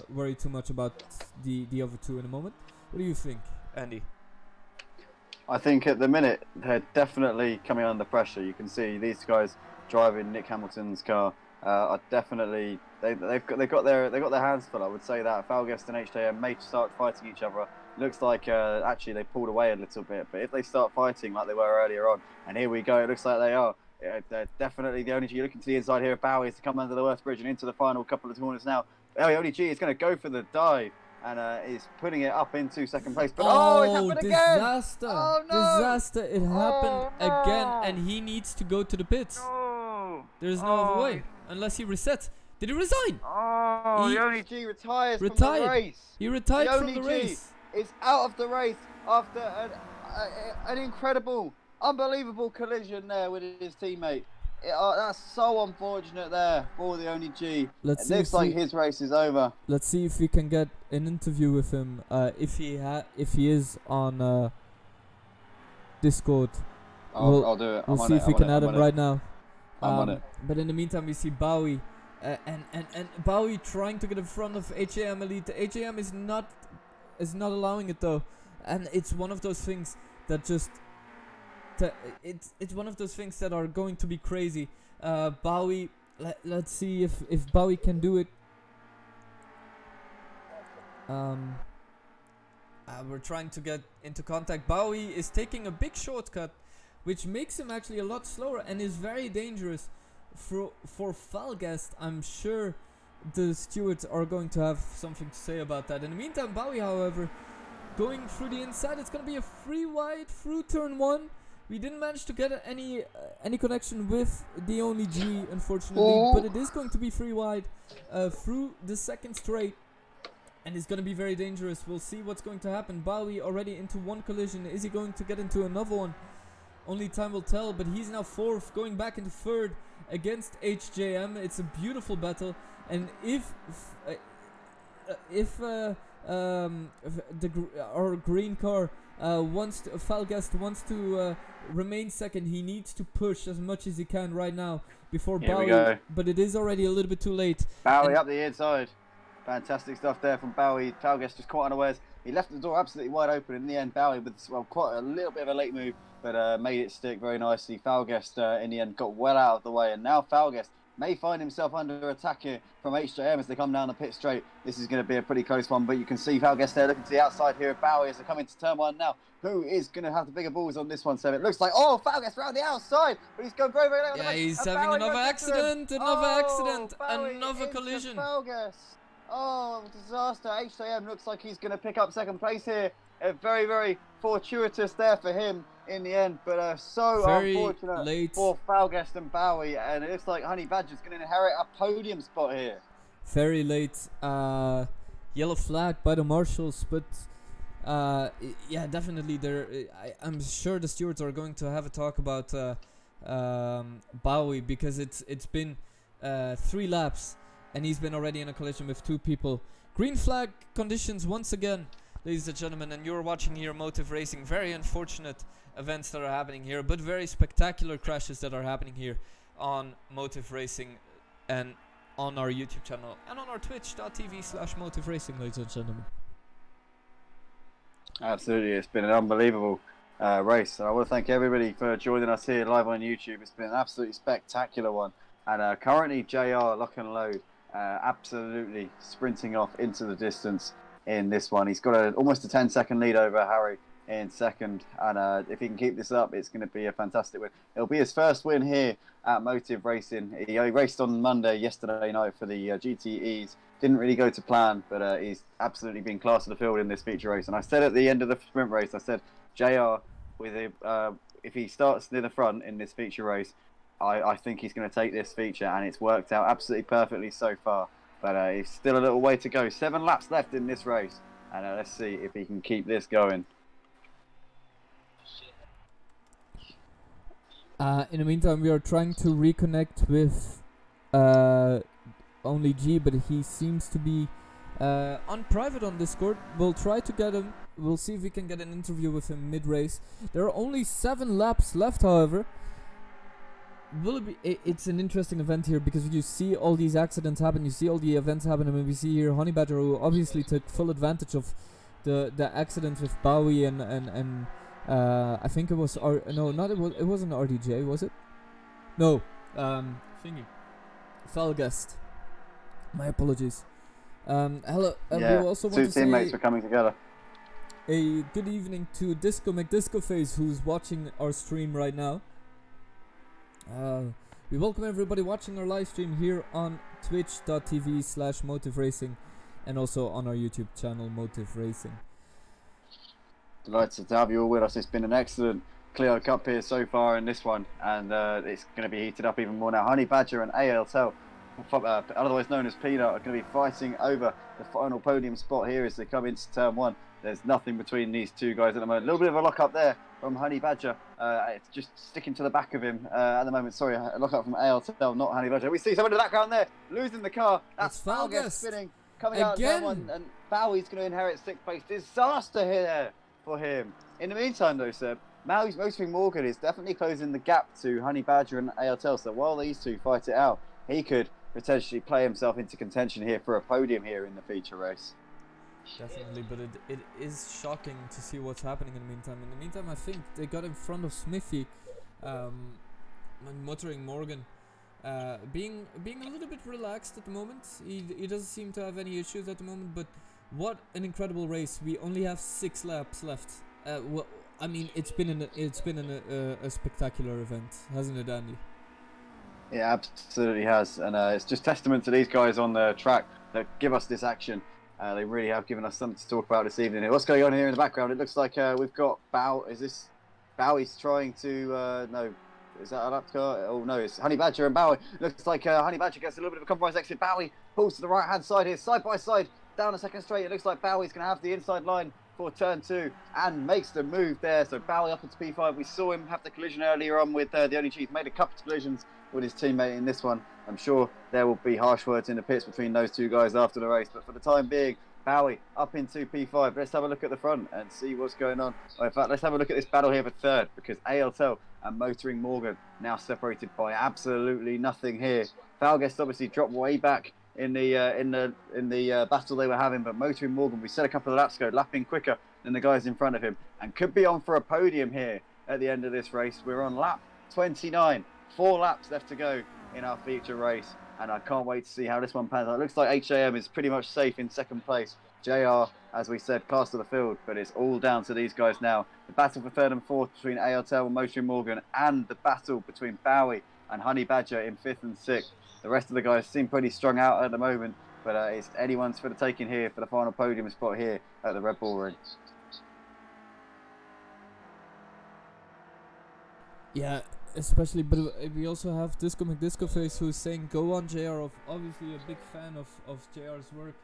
worry too much about the other two in the moment. What do you think, Andy? I think at the minute they're definitely coming under pressure. You can see these guys driving Nick Hamilton's car are definitely they've got their hands full. I would say that Falgast and HJM may start fighting each other. Looks like actually they pulled away a little bit, but if they start fighting like they were earlier on, and here we go, it looks like they are. They're definitely the only G. Looking to the inside here of Bowie is to come under the worst bridge and into the final couple of corners now. The only G is going to go for the dive. And is putting it up into second place. But it happened again! Disaster! Oh, no! Disaster! It happened again, and he needs to go to the pits. There's no other way, unless he resets. Did he resign? The only G retires from the race. He retired from the race. Is out of the race after an incredible, unbelievable collision there with his teammate. That's so unfortunate there for the only G. It looks like his race is over. Let's see if we can get an interview with him. If he is on Discord, I'll do it. We'll see if we can add him right now. I'm on it. But in the meantime, we see Bowie and Bowie trying to get in front of HAM Elite. HAM is not allowing it though, and it's one of those things that just. It's one of those things that are going to be crazy. Bowie, let's see if Bowie can do it. We're trying to get into contact. Bowie is taking a big shortcut, which makes him actually a lot slower and is very dangerous for Falgast. I'm sure the stewards are going to have something to say about that. In the meantime, Bowie, however, going through the inside, it's going to be a free wide through turn 1. We didn't manage to get any connection with the only G, unfortunately, but it is going to be free wide through the second straight, and it's going to be very dangerous. We'll see what's going to happen. Bowie already into one collision. Is he going to get into another one? Only time will tell, but he's now fourth, going back into third against HJM. It's a beautiful battle, and if our green car Falgast wants to remain second, he needs to push as much as he can right now before Bowie, but it is already a little bit too late. Bowie up the inside. Fantastic stuff there from Bowie. Falgast just caught unawares. He left the door absolutely wide open. In the end, Bowie with quite a little bit of a late move, but made it stick very nicely. Falgast in the end got well out of the way, and now Falgast may find himself under attack here from HJM as they come down the pit straight. This is going to be a pretty close one, but you can see Falgast there looking to the outside here of Bowie as they come into turn 1 now. Who is going to have the bigger balls on this one, so it looks like, Falgast around the outside, but he's going very, very late on the race. He's having another accident, another collision. Falgast. Disaster. HJM looks like he's going to pick up second place here. Very, very fortuitous there for him in the end, but very unfortunate late for Falgast and Bowie, and it looks like Honey Badger's going to inherit a podium spot here. Very late yellow flag by the marshals, but yeah, definitely I'm sure the stewards are going to have a talk about Bowie, because it's been 3 laps and he's been already in a collision with 2 people. Green flag conditions once again, ladies and gentlemen, and you're watching here Motive Racing. Very unfortunate events that are happening here, but very spectacular crashes that are happening here on Motive Racing and on our YouTube channel and on our twitch.tv/Motive Racing, ladies and gentlemen. Absolutely, it's been an unbelievable race, and I want to thank everybody for joining us here live on YouTube. It's been an absolutely spectacular one, and currently JR Lock and Load absolutely sprinting off into the distance in this one. He's got almost a 10-second lead over Harry in second, and if he can keep this up, it's going to be a fantastic win. It'll be his first win here at Motive Racing. He raced on yesterday night for the GTEs. Didn't really go to plan, but he's absolutely been class of the field in this feature race. And I said at the end of the sprint race, I said, JR, if he starts near the front in this feature race, I think he's going to take this feature, and it's worked out absolutely perfectly so far. But it's still a little way to go. 7 laps left in this race. And let's see if he can keep this going. In the meantime, we are trying to reconnect with only G, but he seems to be on private on Discord. We'll try to get him. We'll see if we can get an interview with him mid-race. There are only 7 laps left, however. Will it be? It's an interesting event here because you see all these accidents happen. You see all the events happen, and we see here Honey Badger, who obviously took full advantage of the accident with Bowie and I think it was it wasn't RDJ, was it? No, thingy, Felguest. My apologies. Hello. Yeah, we also two want to teammates say were coming together. a good evening to Disco McDiscoface, who's watching our stream right now. We welcome everybody watching our live stream here on twitch.tv/Motive Racing and also on our YouTube channel Motive Racing. Delighted to have you all with us. It's been an excellent Clio Cup here so far in this one, and it's going to be heated up even more now. Honey Badger and ALTEL, otherwise known as Peanut, are going to be fighting over the final podium spot here as they come into turn 1. There's nothing between these two guys at the moment. A little bit of a lock up there from Honey Badger. It's just sticking to the back of him at the moment. Sorry, a lock up from ALTEL, not Honey Badger. We see someone in the background there losing the car. That's Falguest spinning, coming out of turn 1, and Bowie's going to inherit 6th place. Disaster here for him. In the meantime, though, Seb, Motoring Morgan is definitely closing the gap to Honey Badger and ALTEL. So while these two fight it out, he could potentially play himself into contention here for a podium here in the feature race. Definitely, but it is shocking to see what's happening in the meantime. In the meantime, I think they got in front of Smithy, Motoring Morgan, being a little bit relaxed at the moment. He doesn't seem to have any issues at the moment, but what an incredible race. We only have 6 laps left. Well, I mean, it's been a spectacular event, hasn't it, Andy? It absolutely has, and it's just testament to these guys on the track that give us this action. They really have given us something to talk about this evening. What's going on here in the background? It looks like we've got Bowie's trying to no, is that a lap car? Oh no, it's Honey Badger and Bowie. Looks like Honey Badger gets a little bit of a compromise exit. Bowie pulls to the right hand side here, side by side, down a second straight. It looks like Bowie's going to have the inside line for turn 2 and makes the move there. So Bowie up into P5. We saw him have the collision earlier on with the Only Chief. Made a couple of collisions with his teammate in this one. I'm sure there will be harsh words in the pits between those two guys after the race, but for the time being, Bowie up into P5. Let's have a look at the front and see what's going on. In fact, let's have a look at this battle here for third, because ALTEL and Motoring Morgan now separated by absolutely nothing here. Falguest obviously dropped way back in the battle they were having, but Motoring Morgan, we said a couple of laps ago, lapping quicker than the guys in front of him and could be on for a podium here at the end of this race. We're on lap 29, 4 laps left to go in our feature race, and I can't wait to see how this one pans out. It looks like HAM is pretty much safe in second place. JR, as we said, class of the field, but it's all down to these guys now. The battle for third and fourth between ALTEL and Motoring Morgan, and the battle between Bowie and Honey Badger in 5th and 6th. The rest of the guys seem pretty strung out at the moment, but it's anyone's for the taking here for the final podium spot here at the Red Bull Ring. Yeah, especially, but we also have Disco McDiscoface who's saying go on JR, obviously a big fan of JR's work.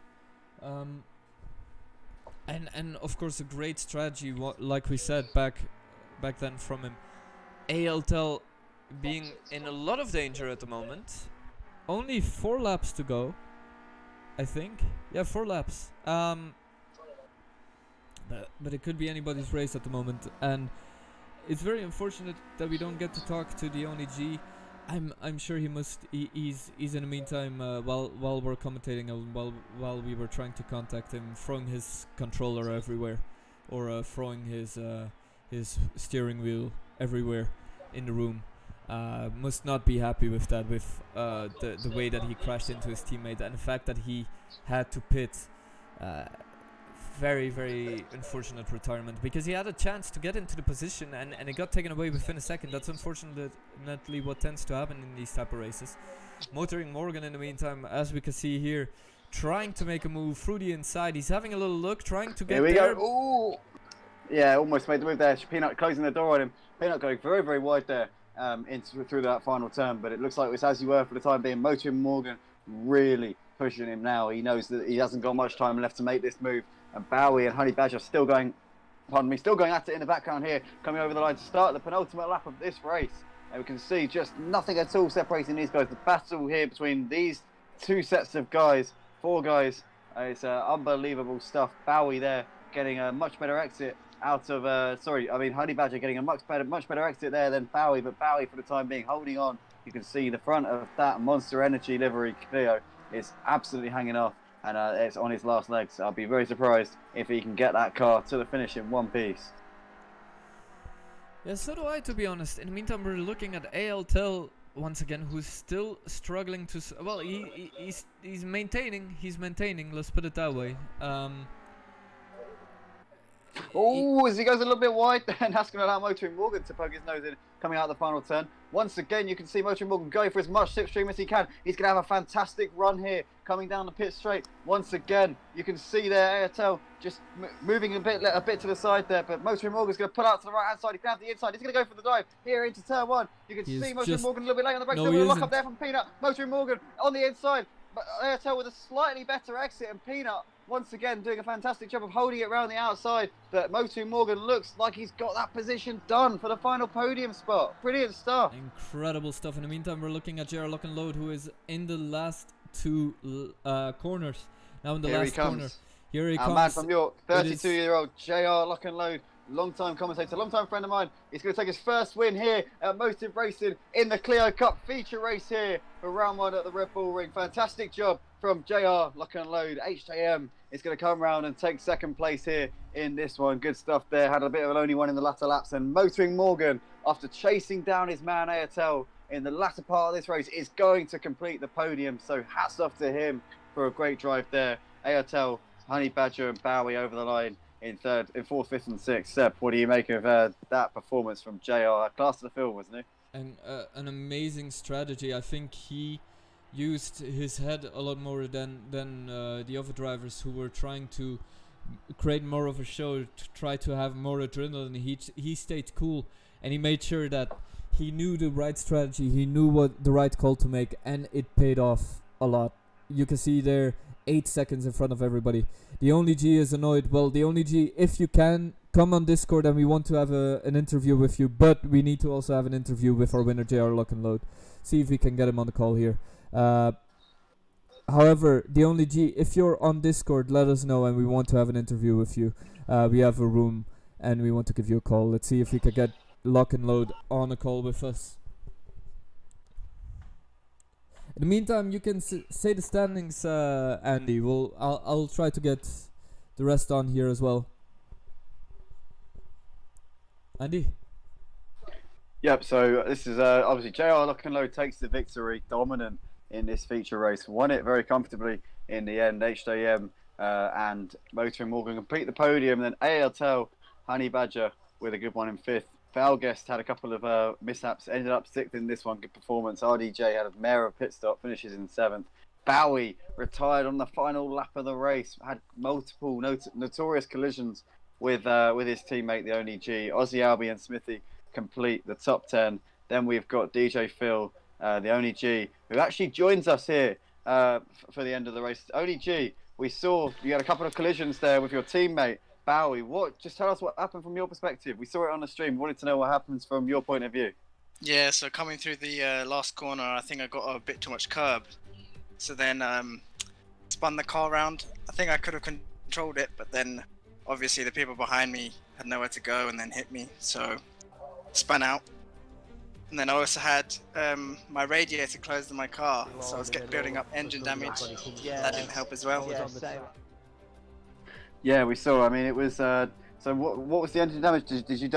And of course a great strategy, like we said back then from him. ALTEL being in a lot of danger at the moment. Only 4 laps to go, I think. Yeah, 4 laps. But it could be anybody's race at the moment, and it's very unfortunate that we don't get to talk to the Only G. I'm sure he's in the meantime while we're commentating and while we were trying to contact him, throwing his controller everywhere, or throwing his steering wheel everywhere in the room. Must not be happy with that, with the way that he crashed into his teammate and the fact that he had to pit. Very, very unfortunate retirement, because he had a chance to get into the position and it got taken away within a second. That's unfortunately what tends to happen in these type of races. Motoring Morgan, in the meantime, as we can see here, trying to make a move through the inside. He's having a little look, trying to get Here we there. go. Ooh. Yeah, almost made the move there. Peanut closing the door on him. Peanut going very, very wide there through that final turn, but it looks like it's as you were for the time being. Motoring Morgan really pushing him now. He knows that he hasn't got much time left to make this move and Bowie and Honey Badger still going at it in the background here, coming over the line to start the penultimate lap of this race. And we can see just nothing at all separating these guys. The battle here between these two sets of guys, four guys, it's unbelievable stuff. Bowie there getting a much better exit out of, Honey Badger getting a much better exit there than Bowie, but Bowie for the time being holding on. You can see the front of that Monster Energy livery Clio is absolutely hanging off, and it's on his last legs. I'll be very surprised if he can get that car to the finish in one piece. Yeah, so do I, to be honest. In the meantime, we're looking at ALTEL once again, who's still struggling to. He's maintaining. Let's put it that way. As he goes a little bit wide, then that's going to allow Motoring Morgan to poke his nose in, coming out the final turn. Once again, you can see Motoring Morgan going for as much slipstream as he can. He's going to have a fantastic run here, coming down the pit straight. Once again, you can see there ALTEL just moving a bit to the side there, but Motoring Morgan's going to pull out to the right-hand side. He can have the inside. He's going to go for the dive here into turn one. You can see Motoring Morgan a little bit late on the brakes. No, lock up there from Peanut. Motoring Morgan on the inside, but ALTEL with a slightly better exit, and Peanut once again doing a fantastic job of holding it around the outside, but Motoring Morgan looks like he's got that position done for the final podium spot. Brilliant stuff. Incredible stuff. In the meantime, we're looking at JR Lock and Load, who is in the last two corners. Now in the last corner. Here he comes. Our man from York, 32-year-old JR Lock and Load, long-time commentator, long-time friend of mine. He's going to take his first win here at Motive Racing in the Clio Cup feature race here for round one at the Red Bull Ring. Fantastic job from JR Lock and Load. HJM is going to come round and take second place here in this one. Good stuff there. Had a bit of an only one in the latter laps, and Motoring Morgan, after chasing down his man ALTEL in the latter part of this race, is going to complete the podium. So hats off to him for a great drive there. ALTEL, Honey Badger and Bowie over the line in fourth, fifth and sixth. Seb, what do you make of that performance from JR? Class of the field, wasn't he? And an amazing strategy. I think he used his head a lot more than the other drivers who were trying to create more of a show, to try to have more adrenaline. He stayed cool, and he made sure that he knew the right strategy, he knew what the right call to make, and it paid off a lot. You can see there 8 seconds in front of everybody. The only G is annoyed. Well, the only G, if you can, come on Discord and we want to have an interview with you, but we need to also have an interview with our winner JR Lock and Load. See if we can get him on the call here. However, the only G, if you're on Discord, let us know and we want to have an interview with you. We have a room and we want to give you a call. Let's see if we can get Lock and Load on a call with us. In the meantime, you can say the standings, Andy. I'll try to get the rest on here as well. Andy? Yep, so this is obviously JR Lock and Load takes the victory, dominant in this feature race. Won it very comfortably in the end. HJM and Motoring Morgan complete the podium. Then ALTEL, Honey Badger with a good one in fifth. Valguest had a couple of mishaps, ended up sixth in this one. Good performance. RDJ had a mare of pit stop, finishes in seventh. Bowie retired on the final lap of the race, had multiple notorious collisions with his teammate, the only G. Aussie Albie and Smithy complete the top 10. Then we've got DJ Phil, the only G, who actually joins us here for the end of the race. Only G, we saw you had a couple of collisions there with your teammate Bowie. Just tell us what happened from your perspective. We saw it on the stream. Wanted to know what happens from your point of view. Yeah, so coming through the last corner, I think I got a bit too much curb. So then spun the car around. I think I could have controlled it, but then obviously the people behind me had nowhere to go and then hit me. So spun out. And then I also had my radiator closed in my car, so I was building up engine damage. That didn't help as well. Yeah, we saw. I mean, it was. So what was the engine damage? Did you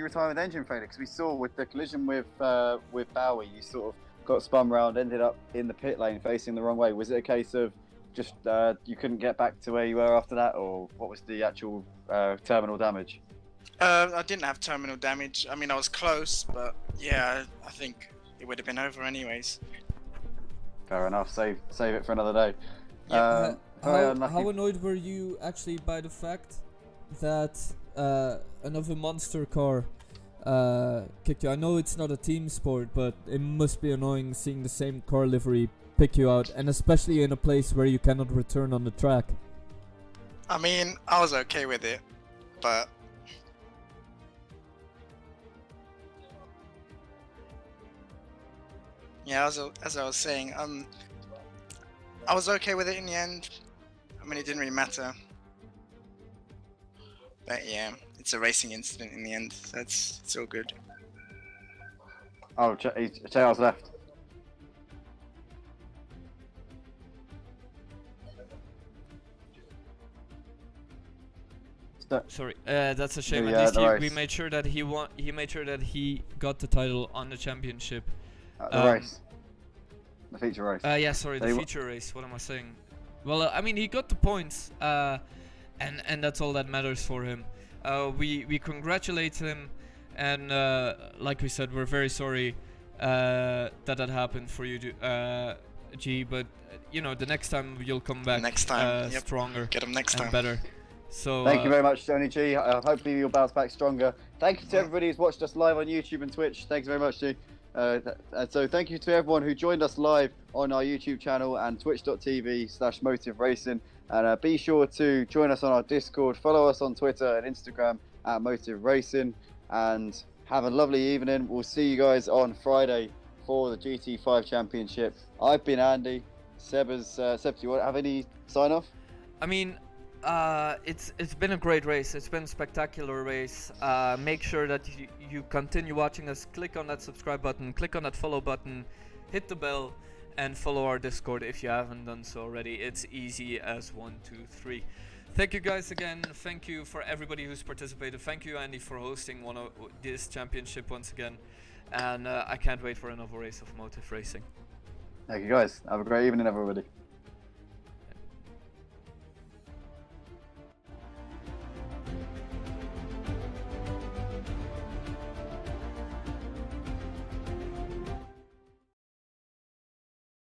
retire with engine failure? Because we saw with the collision with Bowie, you sort of got spun round, ended up in the pit lane facing the wrong way. Was it a case of just you couldn't get back to where you were after that, or what was the actual terminal damage? I didn't have terminal damage. I mean, I was close, but yeah, I think it would have been over anyways. Fair enough. Save it for another day. Yeah, how annoyed were you actually by the fact that another monster car kicked you? I know it's not a team sport, but it must be annoying seeing the same car livery pick you out, and especially in a place where you cannot return on the track. I mean, I was okay with it, but yeah, as I was saying, I was okay with it in the end. I mean, it didn't really matter. But yeah, it's a racing incident in the end, so it's all good. Oh, JR's left. So, Sorry, that's a shame. Yeah, At least the we race. made sure that he won. He made sure that he got the title on the championship. the race. The feature race. Yeah, sorry, the They feature race. What am I saying? Well, I mean, he got the points, and that's all that matters for him. We congratulate him, and like we said, we're very sorry that happened for you, G. But you know, the next time you'll come back Next time, yep. stronger Get him next and time. better. So Thank you very much, Tony G. Hopefully you'll bounce back stronger. Thank you to everybody who's watched us live on YouTube and Twitch. Thanks very much, G. And so thank you to everyone who joined us live on our YouTube channel and twitch.tv/Motive Racing. And be sure to join us on our Discord, follow us on Twitter and Instagram at Motive Racing, and have a lovely evening. We'll see you guys on Friday for the GT5 Championship. I've been Andy. Seb, do you want to have any sign off? I mean, it's been a great race. It's been a spectacular race. Make sure that you continue watching us. Click on that subscribe button. Click on that follow button. Hit the bell and follow our Discord if you haven't done so already. It's easy as 1, 2, 3. Thank you guys again. Thank you for everybody who's participated. Thank you, Andy, for hosting this championship once again. And I can't wait for another race of Motive Racing. Thank you guys. Have a great evening, everybody.